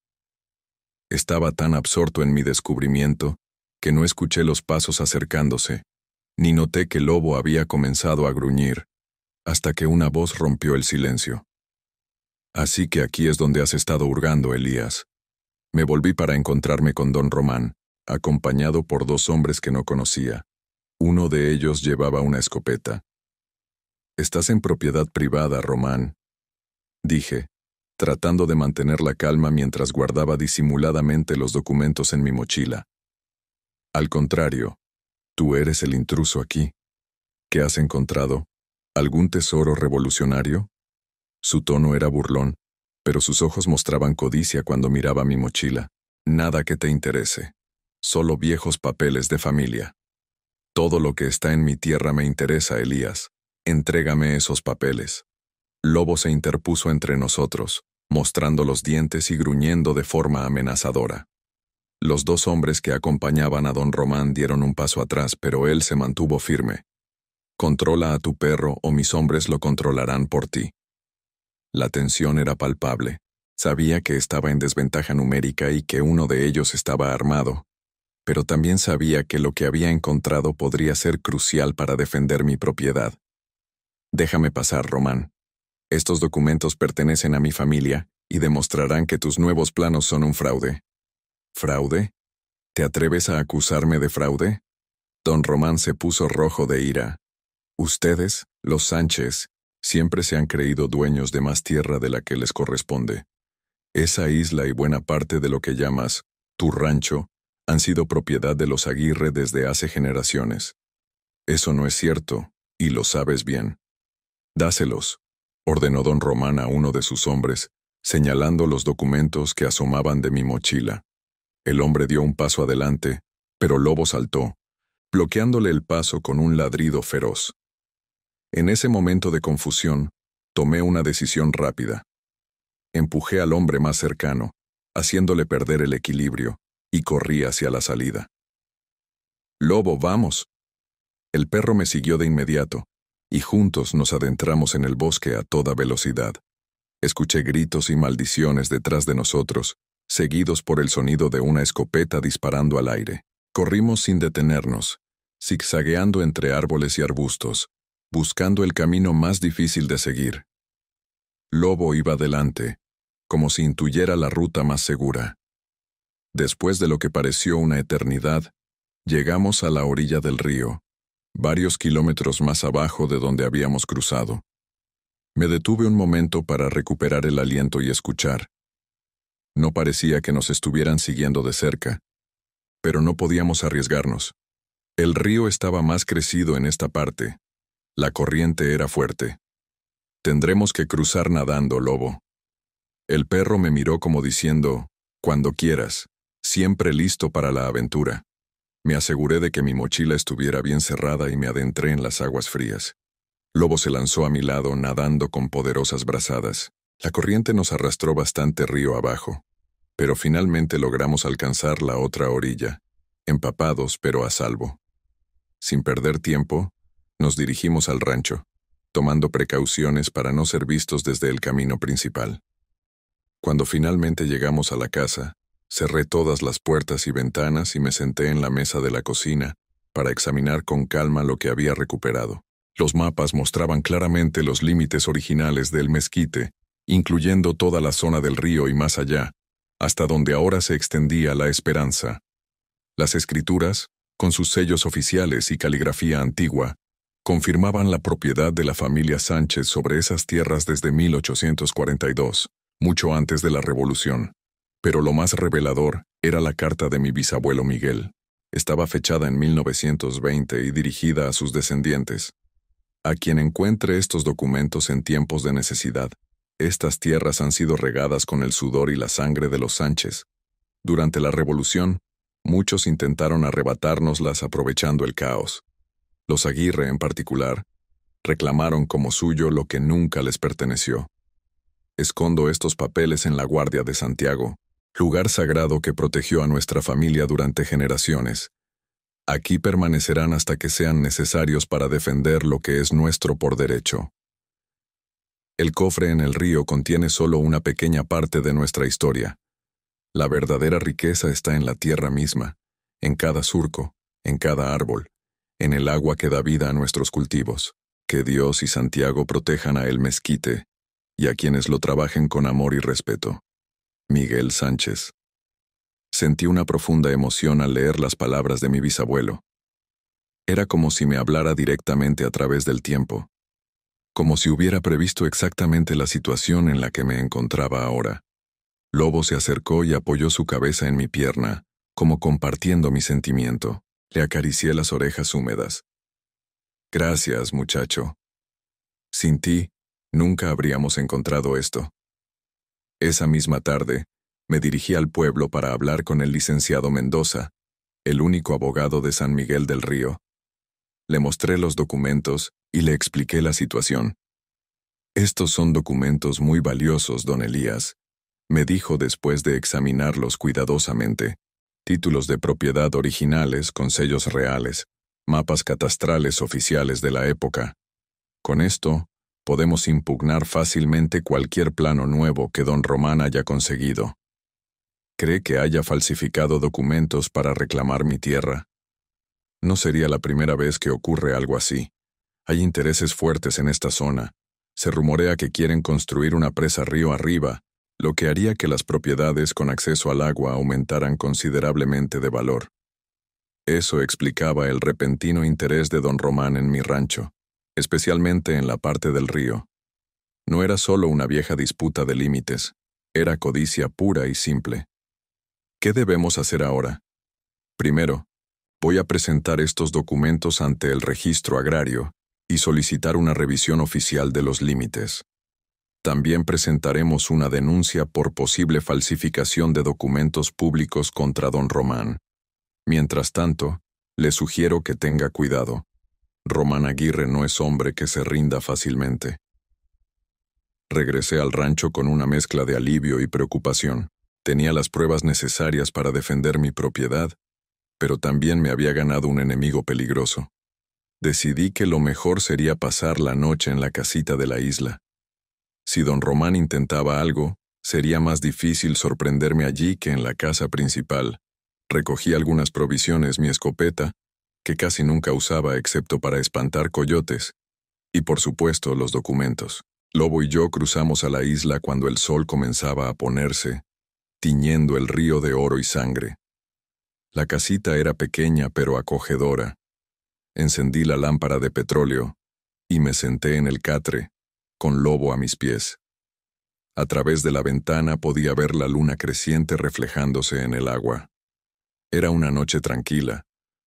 Estaba tan absorto en mi descubrimiento que no escuché los pasos acercándose, ni noté que Lobo había comenzado a gruñir, hasta que una voz rompió el silencio. Así que aquí es donde has estado hurgando, Elías. Me volví para encontrarme con don Román, acompañado por dos hombres que no conocía. Uno de ellos llevaba una escopeta. «Estás en propiedad privada, Román», dije, tratando de mantener la calma mientras guardaba disimuladamente los documentos en mi mochila. «Al contrario, tú eres el intruso aquí. ¿Qué has encontrado? ¿Algún tesoro revolucionario?» Su tono era burlón, pero sus ojos mostraban codicia cuando miraba mi mochila. «Nada que te interese. Solo viejos papeles de familia». «Todo lo que está en mi tierra me interesa, Elías. Entrégame esos papeles». Lobo se interpuso entre nosotros, mostrando los dientes y gruñendo de forma amenazadora. Los dos hombres que acompañaban a don Román dieron un paso atrás, pero él se mantuvo firme. «Controla a tu perro o mis hombres lo controlarán por ti». La tensión era palpable. Sabía que estaba en desventaja numérica y que uno de ellos estaba armado, pero también sabía que lo que había encontrado podría ser crucial para defender mi propiedad. «Déjame pasar, Román. Estos documentos pertenecen a mi familia y demostrarán que tus nuevos planos son un fraude». «¿Fraude? ¿Te atreves a acusarme de fraude?» Don Román se puso rojo de ira. «Ustedes, los Sánchez, siempre se han creído dueños de más tierra de la que les corresponde. Esa isla y buena parte de lo que llamas tu rancho han sido propiedad de los Aguirre desde hace generaciones. Eso no es cierto, y lo sabes bien. Dáselos», ordenó don Román a uno de sus hombres, señalando los documentos que asomaban de mi mochila. El hombre dio un paso adelante, pero Lobo saltó, bloqueándole el paso con un ladrido feroz. En ese momento de confusión, tomé una decisión rápida. Empujé al hombre más cercano, haciéndole perder el equilibrio, y corrí hacia la salida. «Lobo, vamos». El perro me siguió de inmediato, y juntos nos adentramos en el bosque a toda velocidad. Escuché gritos y maldiciones detrás de nosotros, seguidos por el sonido de una escopeta disparando al aire. Corrimos sin detenernos, zigzagueando entre árboles y arbustos, buscando el camino más difícil de seguir. Lobo iba delante, como si intuyera la ruta más segura. Después de lo que pareció una eternidad, llegamos a la orilla del río, varios kilómetros más abajo de donde habíamos cruzado. Me detuve un momento para recuperar el aliento y escuchar. No parecía que nos estuvieran siguiendo de cerca, pero no podíamos arriesgarnos. El río estaba más crecido en esta parte. La corriente era fuerte. «Tendremos que cruzar nadando, Lobo». El perro me miró como diciendo, «Cuando quieras, siempre listo para la aventura». Me aseguré de que mi mochila estuviera bien cerrada y me adentré en las aguas frías. Lobo se lanzó a mi lado nadando con poderosas brazadas. La corriente nos arrastró bastante río abajo, pero finalmente logramos alcanzar la otra orilla, empapados pero a salvo. Sin perder tiempo, nos dirigimos al rancho, tomando precauciones para no ser vistos desde el camino principal. Cuando finalmente llegamos a la casa, cerré todas las puertas y ventanas y me senté en la mesa de la cocina para examinar con calma lo que había recuperado. Los mapas mostraban claramente los límites originales del mezquite, incluyendo toda la zona del río y más allá, hasta donde ahora se extendía la Esperanza. Las escrituras, con sus sellos oficiales y caligrafía antigua, confirmaban la propiedad de la familia Sánchez sobre esas tierras desde 1842, mucho antes de la Revolución. Pero lo más revelador era la carta de mi bisabuelo Miguel. Estaba fechada en 1920 y dirigida a sus descendientes. A quien encuentre estos documentos en tiempos de necesidad, estas tierras han sido regadas con el sudor y la sangre de los Sánchez. Durante la Revolución, muchos intentaron arrebatárnoslas aprovechando el caos. Los Aguirre, en particular, reclamaron como suyo lo que nunca les perteneció. Escondo estos papeles en la Guardia de Santiago, lugar sagrado que protegió a nuestra familia durante generaciones. Aquí permanecerán hasta que sean necesarios para defender lo que es nuestro por derecho. El cofre en el río contiene solo una pequeña parte de nuestra historia. La verdadera riqueza está en la tierra misma, en cada surco, en cada árbol, en el agua que da vida a nuestros cultivos. Que Dios y Santiago protejan a el mezquite y a quienes lo trabajen con amor y respeto. Miguel Sánchez. Sentí una profunda emoción al leer las palabras de mi bisabuelo. Era como si me hablara directamente a través del tiempo, como si hubiera previsto exactamente la situación en la que me encontraba ahora. Lobo se acercó y apoyó su cabeza en mi pierna, como compartiendo mi sentimiento. Le acaricié las orejas húmedas. Gracias, muchacho. Sin ti, nunca habríamos encontrado esto. Esa misma tarde, me dirigí al pueblo para hablar con el licenciado Mendoza, el único abogado de San Miguel del Río. Le mostré los documentos y le expliqué la situación. Estos son documentos muy valiosos, don Elías, me dijo después de examinarlos cuidadosamente. Títulos de propiedad originales con sellos reales, mapas catastrales oficiales de la época. Con esto, podemos impugnar fácilmente cualquier plano nuevo que don Román haya conseguido. ¿Cree que haya falsificado documentos para reclamar mi tierra? No sería la primera vez que ocurre algo así. Hay intereses fuertes en esta zona. Se rumorea que quieren construir una presa río arriba, lo que haría que las propiedades con acceso al agua aumentaran considerablemente de valor. Eso explicaba el repentino interés de don Román en mi rancho, especialmente en la parte del río. No era solo una vieja disputa de límites, era codicia pura y simple. ¿Qué debemos hacer ahora? Primero, voy a presentar estos documentos ante el registro agrario y solicitar una revisión oficial de los límites. También presentaremos una denuncia por posible falsificación de documentos públicos contra don Román. Mientras tanto, le sugiero que tenga cuidado. Román Aguirre no es hombre que se rinda fácilmente. Regresé al rancho con una mezcla de alivio y preocupación. Tenía las pruebas necesarias para defender mi propiedad, pero también me había ganado un enemigo peligroso. Decidí que lo mejor sería pasar la noche en la casita de la isla. Si don Román intentaba algo, sería más difícil sorprenderme allí que en la casa principal. Recogí algunas provisiones, mi escopeta, que casi nunca usaba excepto para espantar coyotes, y por supuesto los documentos. Lobo y yo cruzamos a la isla cuando el sol comenzaba a ponerse, tiñendo el río de oro y sangre. La casita era pequeña pero acogedora. Encendí la lámpara de petróleo y me senté en el catre, con Lobo a mis pies. A través de la ventana podía ver la luna creciente reflejándose en el agua. Era una noche tranquila,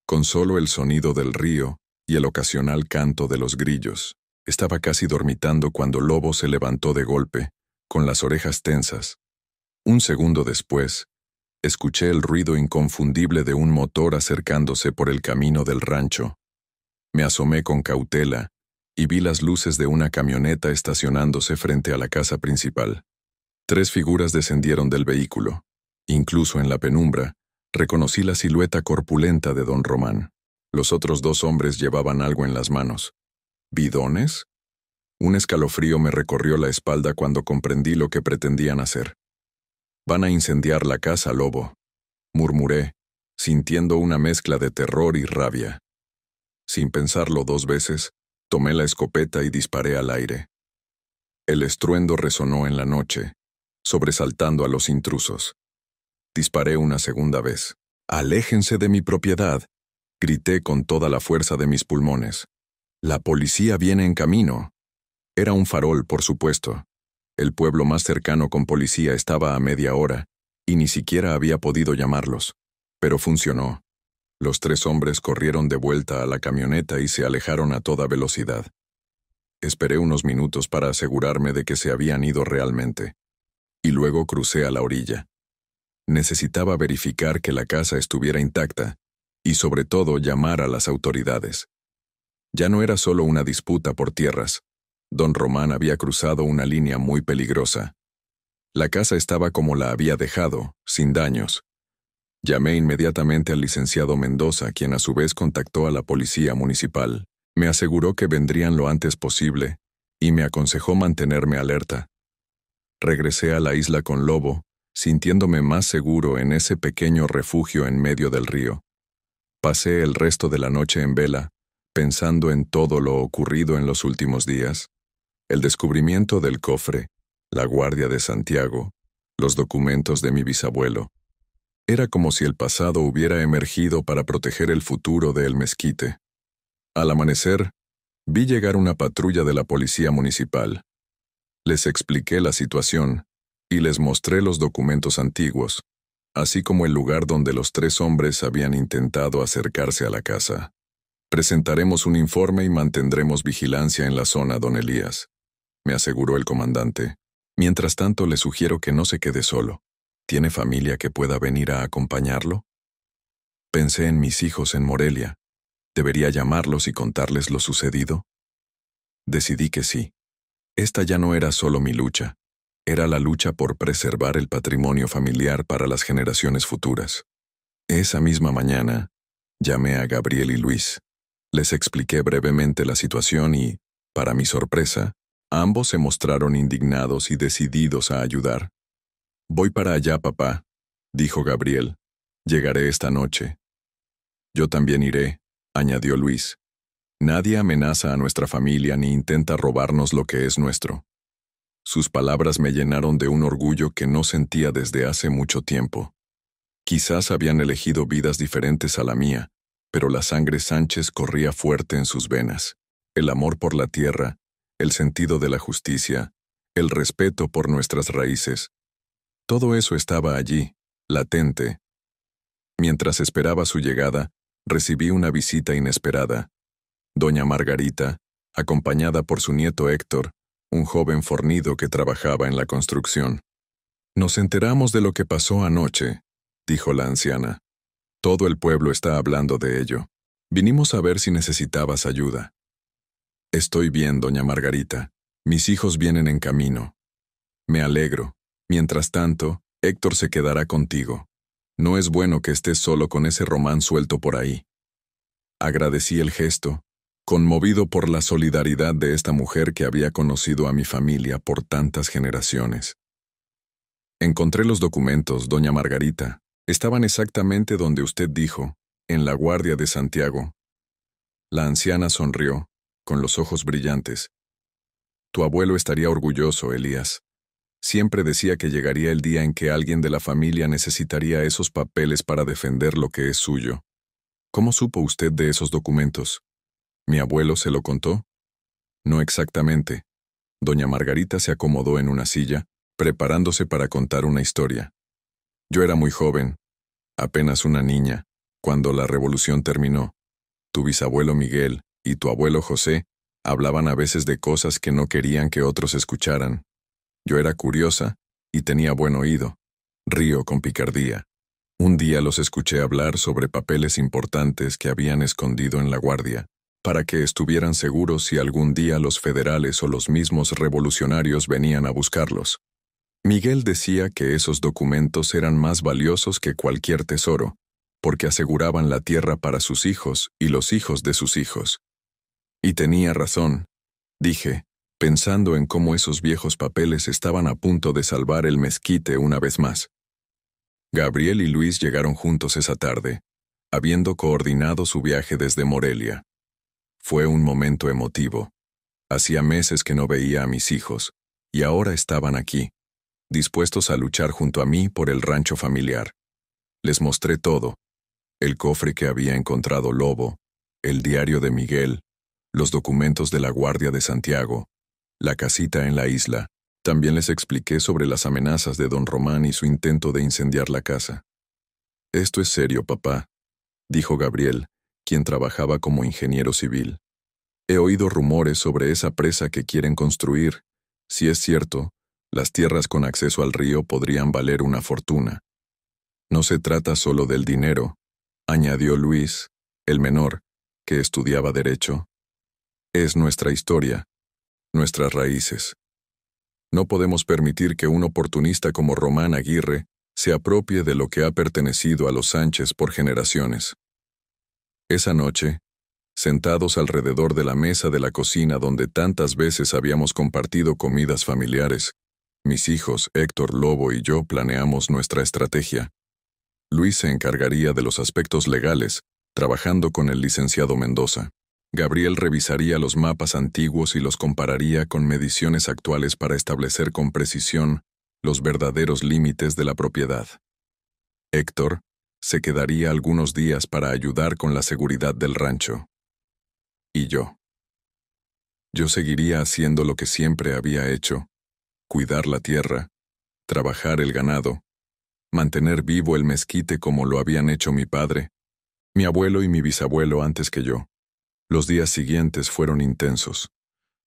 con solo el sonido del río y el ocasional canto de los grillos. Estaba casi dormitando cuando Lobo se levantó de golpe, con las orejas tensas. Un segundo después, escuché el ruido inconfundible de un motor acercándose por el camino del rancho. Me asomé con cautela y vi las luces de una camioneta estacionándose frente a la casa principal. 3 figuras descendieron del vehículo. Incluso en la penumbra, reconocí la silueta corpulenta de don Román. Los otros 2 hombres llevaban algo en las manos. ¿Bidones? Un escalofrío me recorrió la espalda cuando comprendí lo que pretendían hacer. «Van a incendiar la casa, Lobo», murmuré, sintiendo una mezcla de terror y rabia. Sin pensarlo 2 veces, tomé la escopeta y disparé al aire. El estruendo resonó en la noche, sobresaltando a los intrusos. Disparé una segunda vez. «¡Aléjense de mi propiedad!», grité con toda la fuerza de mis pulmones. «La policía viene en camino». Era un farol, por supuesto. El pueblo más cercano con policía estaba a media hora, y ni siquiera había podido llamarlos. Pero funcionó. Los 3 hombres corrieron de vuelta a la camioneta y se alejaron a toda velocidad. Esperé unos minutos para asegurarme de que se habían ido realmente. Y luego crucé a la orilla. Necesitaba verificar que la casa estuviera intacta, y sobre todo llamar a las autoridades. Ya no era solo una disputa por tierras. Don Román había cruzado una línea muy peligrosa. La casa estaba como la había dejado, sin daños. Llamé inmediatamente al licenciado Mendoza, quien a su vez contactó a la policía municipal. Me aseguró que vendrían lo antes posible y me aconsejó mantenerme alerta. Regresé a la isla con Lobo, sintiéndome más seguro en ese pequeño refugio en medio del río. Pasé el resto de la noche en vela, pensando en todo lo ocurrido en los últimos días. El descubrimiento del cofre, la guardia de Santiago, los documentos de mi bisabuelo. Era como si el pasado hubiera emergido para proteger el futuro de El Mezquite. Al amanecer, vi llegar una patrulla de la policía municipal. Les expliqué la situación y les mostré los documentos antiguos, así como el lugar donde los 3 hombres habían intentado acercarse a la casa. Presentaremos un informe y mantendremos vigilancia en la zona, don Elías, me aseguró el comandante. Mientras tanto, le sugiero que no se quede solo. ¿Tiene familia que pueda venir a acompañarlo? Pensé en mis hijos en Morelia. ¿Debería llamarlos y contarles lo sucedido? Decidí que sí. Esta ya no era solo mi lucha. Era la lucha por preservar el patrimonio familiar para las generaciones futuras. Esa misma mañana, llamé a Gabriel y Luis. Les expliqué brevemente la situación y, para mi sorpresa, ambos se mostraron indignados y decididos a ayudar. «Voy para allá, papá», dijo Gabriel. «Llegaré esta noche». «Yo también iré», añadió Luis. «Nadie amenaza a nuestra familia ni intenta robarnos lo que es nuestro». Sus palabras me llenaron de un orgullo que no sentía desde hace mucho tiempo. Quizás habían elegido vidas diferentes a la mía, pero la sangre Sánchez corría fuerte en sus venas. El amor por la tierra, el sentido de la justicia, el respeto por nuestras raíces. Todo eso estaba allí, latente. Mientras esperaba su llegada, recibí una visita inesperada. Doña Margarita, acompañada por su nieto Héctor, un joven fornido que trabajaba en la construcción. «Nos enteramos de lo que pasó anoche», dijo la anciana. «Todo el pueblo está hablando de ello. Vinimos a ver si necesitabas ayuda». «Estoy bien, doña Margarita. Mis hijos vienen en camino». «Me alegro. Mientras tanto, Héctor se quedará contigo. No es bueno que estés solo con ese Román suelto por ahí». Agradecí el gesto, conmovido por la solidaridad de esta mujer que había conocido a mi familia por tantas generaciones. «Encontré los documentos, doña Margarita. Estaban exactamente donde usted dijo, en la guardia de Santiago». La anciana sonrió, con los ojos brillantes. «Tu abuelo estaría orgulloso, Elías. Siempre decía que llegaría el día en que alguien de la familia necesitaría esos papeles para defender lo que es suyo». «¿Cómo supo usted de esos documentos? ¿Mi abuelo se lo contó?» «No exactamente». Doña Margarita se acomodó en una silla, preparándose para contar una historia. «Yo era muy joven, apenas una niña, cuando la revolución terminó. Tu bisabuelo Miguel y tu abuelo José hablaban a veces de cosas que no querían que otros escucharan. Yo era curiosa y tenía buen oído. Río con picardía. Un día los escuché hablar sobre papeles importantes que habían escondido en la guardia, para que estuvieran seguros si algún día los federales o los mismos revolucionarios venían a buscarlos. Miguel decía que esos documentos eran más valiosos que cualquier tesoro, porque aseguraban la tierra para sus hijos y los hijos de sus hijos. Y tenía razón, dije, pensando en cómo esos viejos papeles estaban a punto de salvar el Mezquite una vez más. Gabriel y Luis llegaron juntos esa tarde, habiendo coordinado su viaje desde Morelia. Fue un momento emotivo. Hacía meses que no veía a mis hijos, y ahora estaban aquí, dispuestos a luchar junto a mí por el rancho familiar. Les mostré todo: el cofre que había encontrado Lobo, el diario de Miguel, los documentos de la Guardia de Santiago, la casita en la isla. También les expliqué sobre las amenazas de don Román y su intento de incendiar la casa. «Esto es serio, papá», dijo Gabriel, quien trabajaba como ingeniero civil. «He oído rumores sobre esa presa que quieren construir. Si es cierto, las tierras con acceso al río podrían valer una fortuna. No se trata solo del dinero», añadió Luis, el menor, que estudiaba Derecho. «Es nuestra historia, nuestras raíces». No podemos permitir que un oportunista como Román Aguirre se apropie de lo que ha pertenecido a los Sánchez por generaciones. Esa noche, sentados alrededor de la mesa de la cocina donde tantas veces habíamos compartido comidas familiares, mis hijos, Héctor, Lobo y yo planeamos nuestra estrategia. Luis se encargaría de los aspectos legales, trabajando con el licenciado Mendoza. Gabriel revisaría los mapas antiguos y los compararía con mediciones actuales para establecer con precisión los verdaderos límites de la propiedad. Héctor se quedaría algunos días para ayudar con la seguridad del rancho. Y yo. Yo seguiría haciendo lo que siempre había hecho: cuidar la tierra, trabajar el ganado, mantener vivo el mezquite como lo habían hecho mi padre, mi abuelo y mi bisabuelo antes que yo. Los días siguientes fueron intensos.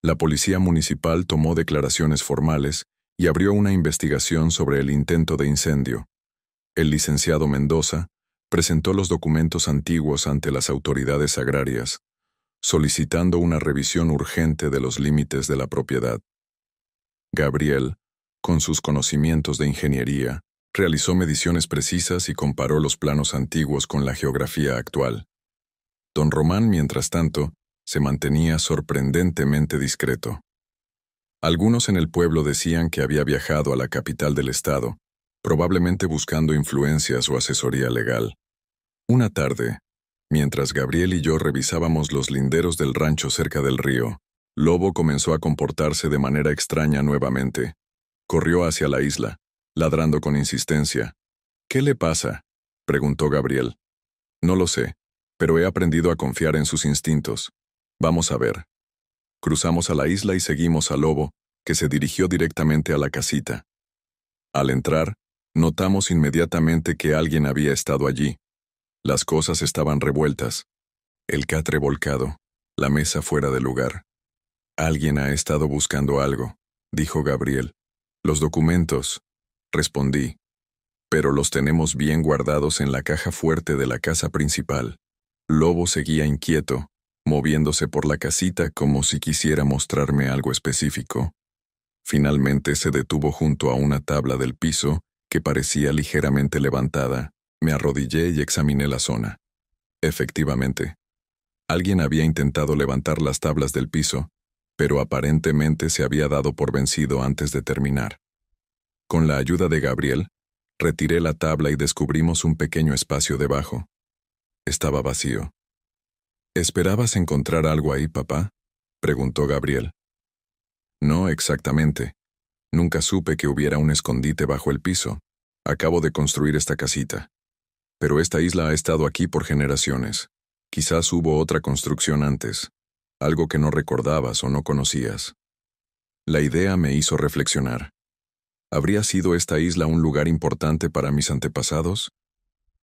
La policía municipal tomó declaraciones formales y abrió una investigación sobre el intento de incendio. El licenciado Mendoza presentó los documentos antiguos ante las autoridades agrarias, solicitando una revisión urgente de los límites de la propiedad. Gabriel, con sus conocimientos de ingeniería, realizó mediciones precisas y comparó los planos antiguos con la geografía actual. Don Román, mientras tanto, se mantenía sorprendentemente discreto. Algunos en el pueblo decían que había viajado a la capital del estado, probablemente buscando influencias o asesoría legal. Una tarde, mientras Gabriel y yo revisábamos los linderos del rancho cerca del río, Lobo comenzó a comportarse de manera extraña nuevamente. Corrió hacia la isla, ladrando con insistencia. «¿Qué le pasa?», preguntó Gabriel. «No lo sé, pero he aprendido a confiar en sus instintos. Vamos a ver». Cruzamos a la isla y seguimos a Lobo, que se dirigió directamente a la casita. Al entrar, notamos inmediatamente que alguien había estado allí. Las cosas estaban revueltas. El catre volcado, la mesa fuera de lugar. «Alguien ha estado buscando algo», dijo Gabriel. «Los documentos», respondí. «Pero los tenemos bien guardados en la caja fuerte de la casa principal». Lobo seguía inquieto, moviéndose por la casita como si quisiera mostrarme algo específico. Finalmente se detuvo junto a una tabla del piso que parecía ligeramente levantada. Me arrodillé y examiné la zona. Efectivamente, alguien había intentado levantar las tablas del piso, pero aparentemente se había dado por vencido antes de terminar. Con la ayuda de Gabriel, retiré la tabla y descubrimos un pequeño espacio debajo. Estaba vacío. «¿Esperabas encontrar algo ahí, papá?», preguntó Gabriel. «No exactamente. Nunca supe que hubiera un escondite bajo el piso. Acabo de construir esta casita. Pero esta isla ha estado aquí por generaciones. Quizás hubo otra construcción antes, algo que no recordabas o no conocías». La idea me hizo reflexionar. ¿Habría sido esta isla un lugar importante para mis antepasados?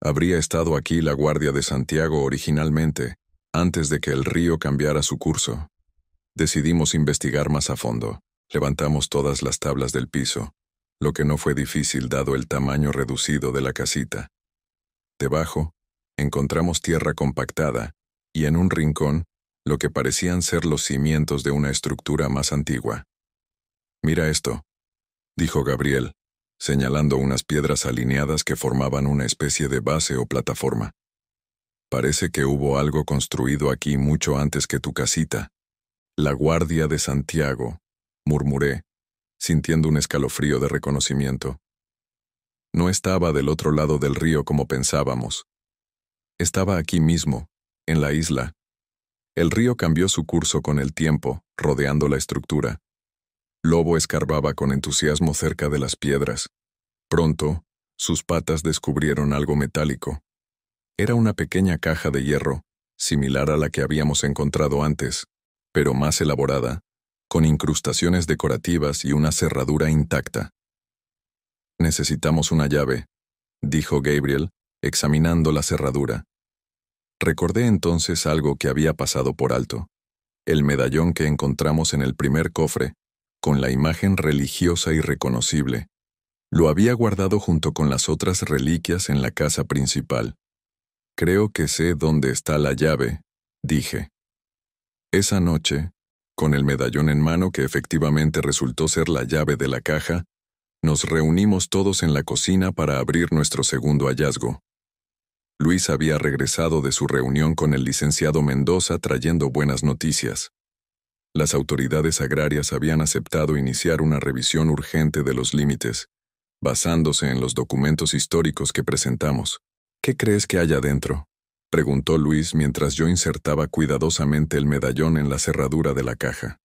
¿Habría estado aquí la Guardia de Santiago originalmente, antes de que el río cambiara su curso? Decidimos investigar más a fondo. Levantamos todas las tablas del piso, lo que no fue difícil dado el tamaño reducido de la casita. Debajo, encontramos tierra compactada y en un rincón, lo que parecían ser los cimientos de una estructura más antigua. «Mira esto», dijo Gabriel, señalando unas piedras alineadas que formaban una especie de base o plataforma. «Parece que hubo algo construido aquí mucho antes que tu casita». «La Guardia de Santiago», murmuré, sintiendo un escalofrío de reconocimiento. No estaba del otro lado del río como pensábamos. Estaba aquí mismo, en la isla. El río cambió su curso con el tiempo, rodeando la estructura. Lobo escarbaba con entusiasmo cerca de las piedras. Pronto, sus patas descubrieron algo metálico. Era una pequeña caja de hierro, similar a la que habíamos encontrado antes, pero más elaborada, con incrustaciones decorativas y una cerradura intacta. «Necesitamos una llave», dijo Gabriel, examinando la cerradura. Recordé entonces algo que había pasado por alto. El medallón que encontramos en el primer cofre, con la imagen religiosa y reconocible. Lo había guardado junto con las otras reliquias en la casa principal. «Creo que sé dónde está la llave», dije. Esa noche, Con el medallón en mano, que efectivamente resultó ser la llave de la caja, nos reunimos todos en la cocina para abrir nuestro segundo hallazgo. Luis había regresado de su reunión con el licenciado Mendoza trayendo buenas noticias. Las autoridades agrarias habían aceptado iniciar una revisión urgente de los límites, basándose en los documentos históricos que presentamos. ¿Qué crees que hay adentro?, preguntó Luis mientras yo insertaba cuidadosamente el medallón en la cerradura de la caja.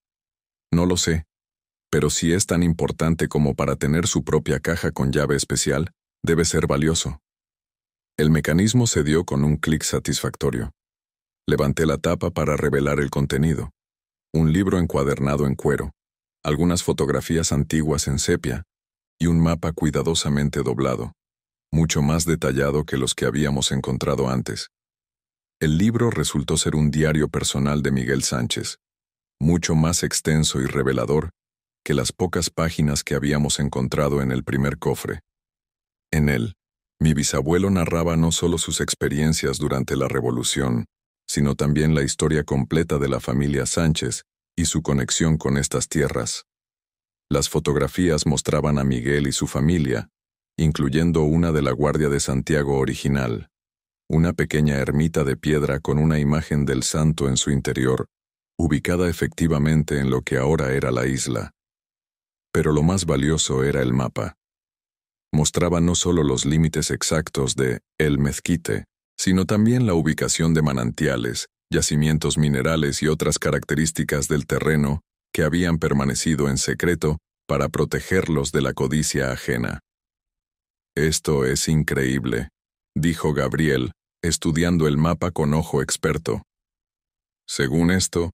No lo sé, pero si es tan importante como para tener su propia caja con llave especial, debe ser valioso. El mecanismo se dio con un clic satisfactorio. Levanté la tapa para revelar el contenido. Un libro encuadernado en cuero, algunas fotografías antiguas en sepia y un mapa cuidadosamente doblado, mucho más detallado que los que habíamos encontrado antes. El libro resultó ser un diario personal de Miguel Sánchez, mucho más extenso y revelador que las pocas páginas que habíamos encontrado en el primer cofre. En él, mi bisabuelo narraba no solo sus experiencias durante la Revolución, sino también la historia completa de la familia Sánchez y su conexión con estas tierras. Las fotografías mostraban a Miguel y su familia, incluyendo una de la Guardia de Santiago original, una pequeña ermita de piedra con una imagen del santo en su interior, ubicada efectivamente en lo que ahora era la isla. Pero lo más valioso era el mapa. Mostraba no solo los límites exactos de El Mezquite, sino también la ubicación de manantiales, yacimientos minerales y otras características del terreno que habían permanecido en secreto para protegerlos de la codicia ajena. «Esto es increíble», dijo Gabriel, estudiando el mapa con ojo experto. «Según esto,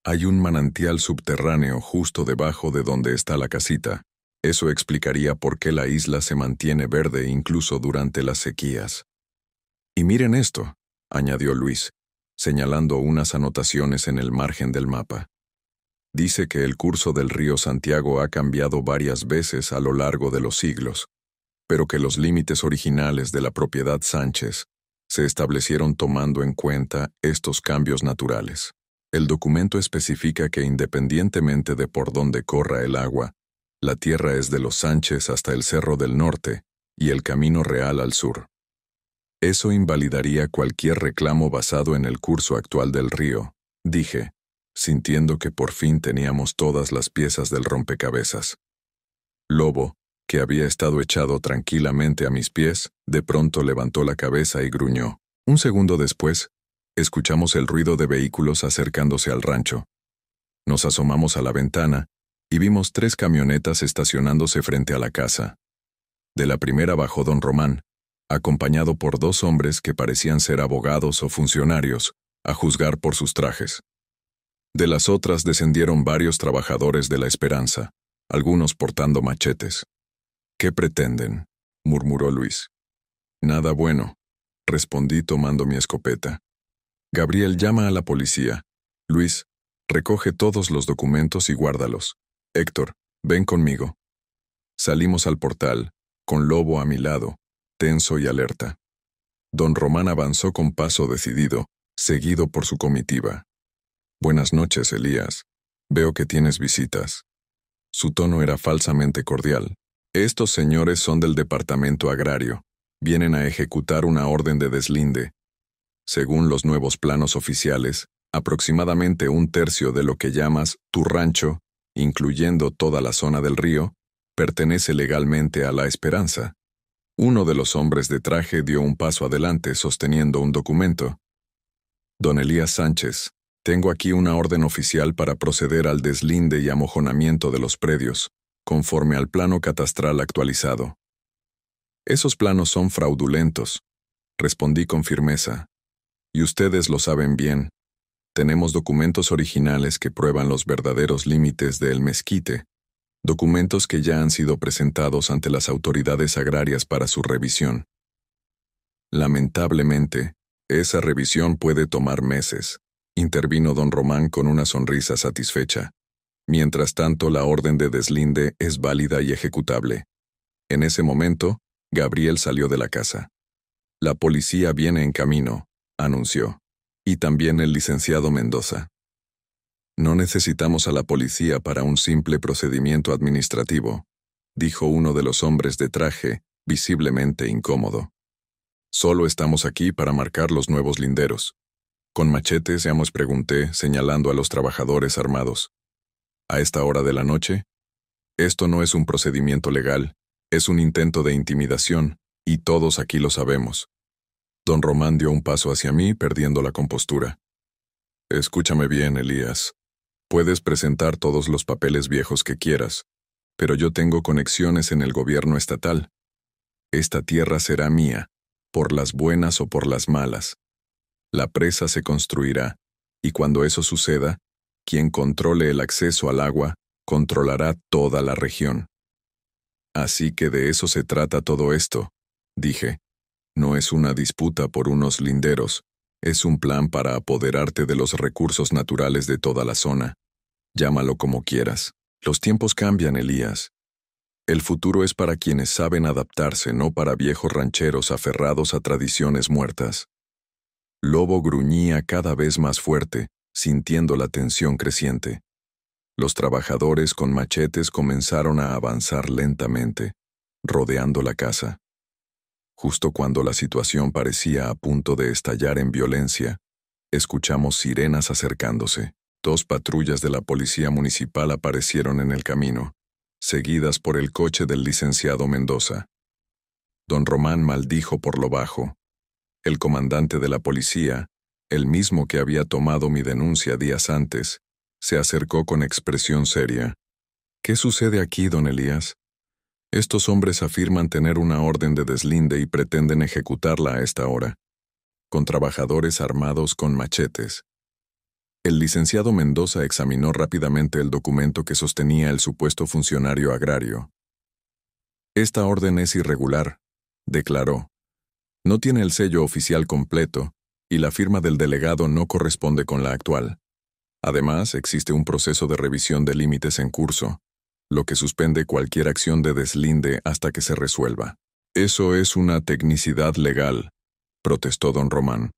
hay un manantial subterráneo justo debajo de donde está la casita. Eso explicaría por qué la isla se mantiene verde incluso durante las sequías». «Y miren esto», añadió Luis, señalando unas anotaciones en el margen del mapa. «Dice que el curso del río Santiago ha cambiado varias veces a lo largo de los siglos, pero que los límites originales de la propiedad Sánchez se establecieron tomando en cuenta estos cambios naturales. El documento especifica que independientemente de por dónde corra el agua, la tierra es de los Sánchez hasta el Cerro del Norte y el Camino Real al sur. Eso invalidaría cualquier reclamo basado en el curso actual del río», dije, sintiendo que por fin teníamos todas las piezas del rompecabezas. Lobo, que había estado echado tranquilamente a mis pies, de pronto levantó la cabeza y gruñó. Un segundo después, escuchamos el ruido de vehículos acercándose al rancho. Nos asomamos a la ventana y vimos 3 camionetas estacionándose frente a la casa. De la primera bajó don Román, acompañado por 2 hombres que parecían ser abogados o funcionarios, a juzgar por sus trajes. De las otras descendieron varios trabajadores de la Esperanza, algunos portando machetes. «¿Qué pretenden?», murmuró Luis. «Nada bueno», respondí tomando mi escopeta. «Gabriel, llama a la policía. Luis, recoge todos los documentos y guárdalos. Héctor, ven conmigo». Salimos al portal, con Lobo a mi lado, tenso y alerta. Don Román avanzó con paso decidido, seguido por su comitiva. «Buenas noches, Elías. Veo que tienes visitas». Su tono era falsamente cordial. «Estos señores son del departamento agrario. Vienen a ejecutar una orden de deslinde. Según los nuevos planos oficiales, aproximadamente 1/3 de lo que llamas tu rancho, incluyendo toda la zona del río, pertenece legalmente a La Esperanza». Uno de los hombres de traje dio un paso adelante sosteniendo un documento. «Don Elías Sánchez, tengo aquí una orden oficial para proceder al deslinde y amojonamiento de los predios, conforme al plano catastral actualizado». «Esos planos son fraudulentos», respondí con firmeza. «Y ustedes lo saben bien. Tenemos documentos originales que prueban los verdaderos límites de El Mezquite, documentos que ya han sido presentados ante las autoridades agrarias para su revisión. Lamentablemente, esa revisión puede tomar meses», intervino don Román con una sonrisa satisfecha. «Mientras tanto, la orden de deslinde es válida y ejecutable». En ese momento, Gabriel salió de la casa. «La policía viene en camino», anunció, «y también el licenciado Mendoza». No necesitamos a la policía para un simple procedimiento administrativo, dijo uno de los hombres de traje, visiblemente incómodo. Solo estamos aquí para marcar los nuevos linderos. Con machetes, pregunté, señalando a los trabajadores armados. ¿A esta hora de la noche? Esto no es un procedimiento legal, es un intento de intimidación, y todos aquí lo sabemos. Don Román dio un paso hacia mí, perdiendo la compostura. Escúchame bien, Elías. Puedes presentar todos los papeles viejos que quieras, pero yo tengo conexiones en el gobierno estatal. Esta tierra será mía, por las buenas o por las malas. La presa se construirá, y cuando eso suceda, quien controle el acceso al agua, controlará toda la región. Así que de eso se trata todo esto, dije. No es una disputa por unos linderos, es un plan para apoderarte de los recursos naturales de toda la zona. Llámalo como quieras. Los tiempos cambian, Elías. El futuro es para quienes saben adaptarse, no para viejos rancheros aferrados a tradiciones muertas. Lobo gruñía cada vez más fuerte, sintiendo la tensión creciente. Los trabajadores con machetes comenzaron a avanzar lentamente, rodeando la casa. Justo cuando la situación parecía a punto de estallar en violencia, escuchamos sirenas acercándose. 2 patrullas de la policía municipal aparecieron en el camino, seguidas por el coche del licenciado Mendoza. Don Román maldijo por lo bajo. El comandante de la policía, el mismo que había tomado mi denuncia días antes, se acercó con expresión seria. ¿Qué sucede aquí, don Elías? Estos hombres afirman tener una orden de deslinde y pretenden ejecutarla a esta hora, con trabajadores armados con machetes. El licenciado Mendoza examinó rápidamente el documento que sostenía el supuesto funcionario agrario. Esta orden es irregular, declaró. No tiene el sello oficial completo, y la firma del delegado no corresponde con la actual. Además, existe un proceso de revisión de límites en curso, lo que suspende cualquier acción de deslinde hasta que se resuelva. Eso es una tecnicidad legal, protestó don Román.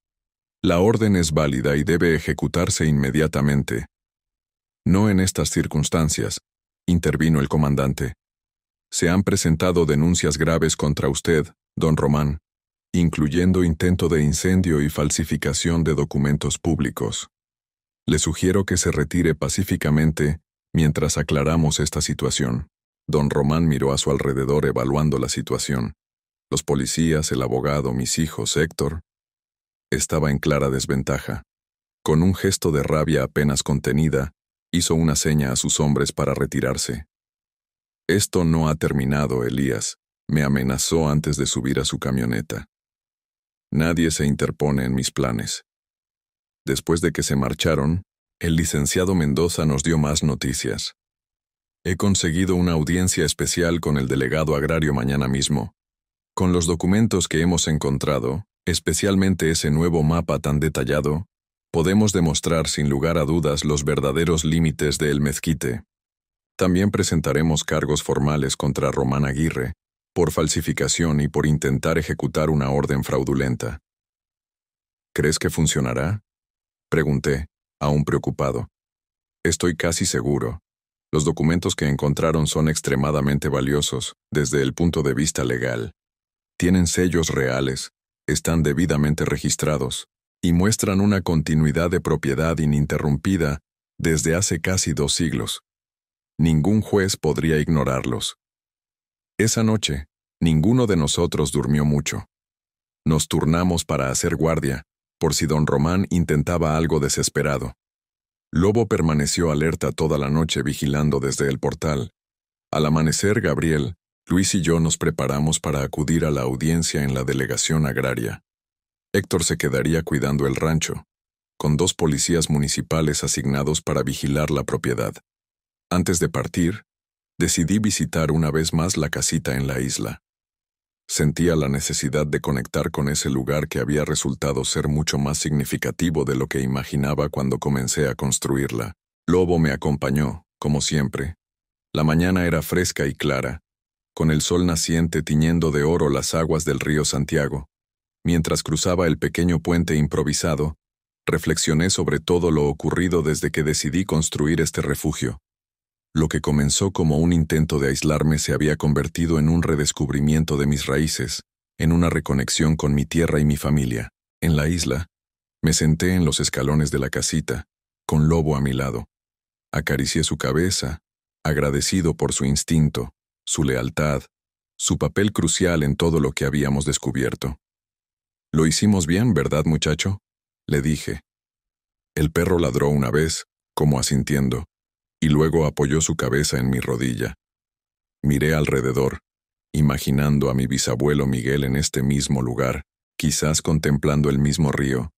La orden es válida y debe ejecutarse inmediatamente. No en estas circunstancias, intervino el comandante. Se han presentado denuncias graves contra usted, don Román, incluyendo intento de incendio y falsificación de documentos públicos. Le sugiero que se retire pacíficamente mientras aclaramos esta situación. Don Román miró a su alrededor evaluando la situación. Los policías, el abogado, mis hijos, Héctor. Estaba en clara desventaja. Con un gesto de rabia apenas contenida, hizo una seña a sus hombres para retirarse. Esto no ha terminado, Elías, me amenazó antes de subir a su camioneta. Nadie se interpone en mis planes. Después de que se marcharon, el licenciado Mendoza nos dio más noticias. He conseguido una audiencia especial con el delegado agrario mañana mismo. Con los documentos que hemos encontrado, especialmente ese nuevo mapa tan detallado, podemos demostrar sin lugar a dudas los verdaderos límites de El Mezquite. También presentaremos cargos formales contra Román Aguirre, por falsificación y por intentar ejecutar una orden fraudulenta. ¿Crees que funcionará? Pregunté, aún preocupado. Estoy casi seguro. Los documentos que encontraron son extremadamente valiosos desde el punto de vista legal. Tienen sellos reales, están debidamente registrados, y muestran una continuidad de propiedad ininterrumpida desde hace casi 2 siglos. Ningún juez podría ignorarlos. Esa noche, ninguno de nosotros durmió mucho. Nos turnamos para hacer guardia, por si don Román intentaba algo desesperado. Lobo permaneció alerta toda la noche vigilando desde el portal. Al amanecer, Gabriel, Luis y yo nos preparamos para acudir a la audiencia en la delegación agraria. Héctor se quedaría cuidando el rancho, con 2 policías municipales asignados para vigilar la propiedad. Antes de partir, decidí visitar una vez más la casita en la isla. Sentía la necesidad de conectar con ese lugar que había resultado ser mucho más significativo de lo que imaginaba cuando comencé a construirla. Lobo me acompañó, como siempre. La mañana era fresca y clara, con el sol naciente tiñendo de oro las aguas del río Santiago. Mientras cruzaba el pequeño puente improvisado, reflexioné sobre todo lo ocurrido desde que decidí construir este refugio. Lo que comenzó como un intento de aislarme se había convertido en un redescubrimiento de mis raíces, en una reconexión con mi tierra y mi familia. En la isla, me senté en los escalones de la casita, con Lobo a mi lado. Acaricié su cabeza, agradecido por su instinto, su lealtad, su papel crucial en todo lo que habíamos descubierto. «Lo hicimos bien, ¿verdad, muchacho?», le dije. El perro ladró una vez, como asintiendo, y luego apoyó su cabeza en mi rodilla. Miré alrededor, imaginando a mi bisabuelo Miguel en este mismo lugar, quizás contemplando el mismo río,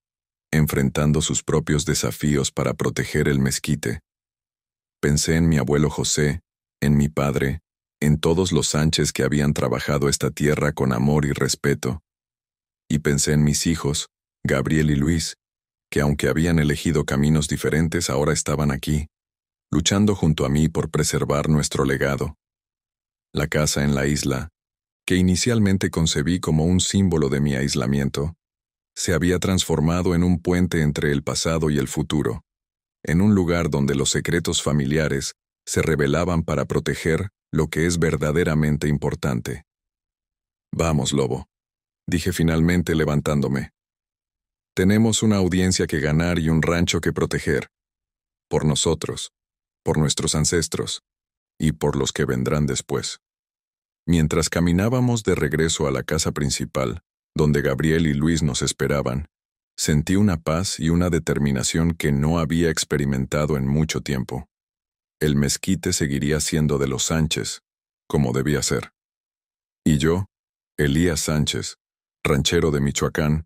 enfrentando sus propios desafíos para proteger el mezquite. Pensé en mi abuelo José, en mi padre, en todos los Sánchez que habían trabajado esta tierra con amor y respeto. Y pensé en mis hijos, Gabriel y Luis, que aunque habían elegido caminos diferentes, ahora estaban aquí, luchando junto a mí por preservar nuestro legado. La casa en la isla, que inicialmente concebí como un símbolo de mi aislamiento, se había transformado en un puente entre el pasado y el futuro, en un lugar donde los secretos familiares se revelaban para proteger lo que es verdaderamente importante. «Vamos, Lobo», dije finalmente levantándome. «Tenemos una audiencia que ganar y un rancho que proteger. Por nosotros, por nuestros ancestros, y por los que vendrán después». Mientras caminábamos de regreso a la casa principal, donde Gabriel y Luis nos esperaban, sentí una paz y una determinación que no había experimentado en mucho tiempo. El mezquite seguiría siendo de los Sánchez, como debía ser. Y yo, Elías Sánchez, ranchero de Michoacán,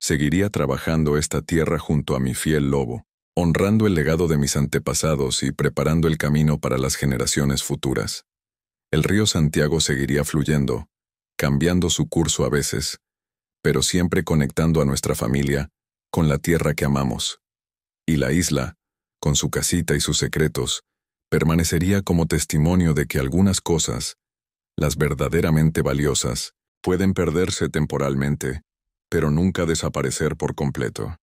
seguiría trabajando esta tierra junto a mi fiel Lobo, honrando el legado de mis antepasados y preparando el camino para las generaciones futuras. El río Santiago seguiría fluyendo, cambiando su curso a veces, pero siempre conectando a nuestra familia con la tierra que amamos. Y la isla, con su casita y sus secretos, permanecería como testimonio de que algunas cosas, las verdaderamente valiosas, pueden perderse temporalmente, pero nunca desaparecer por completo.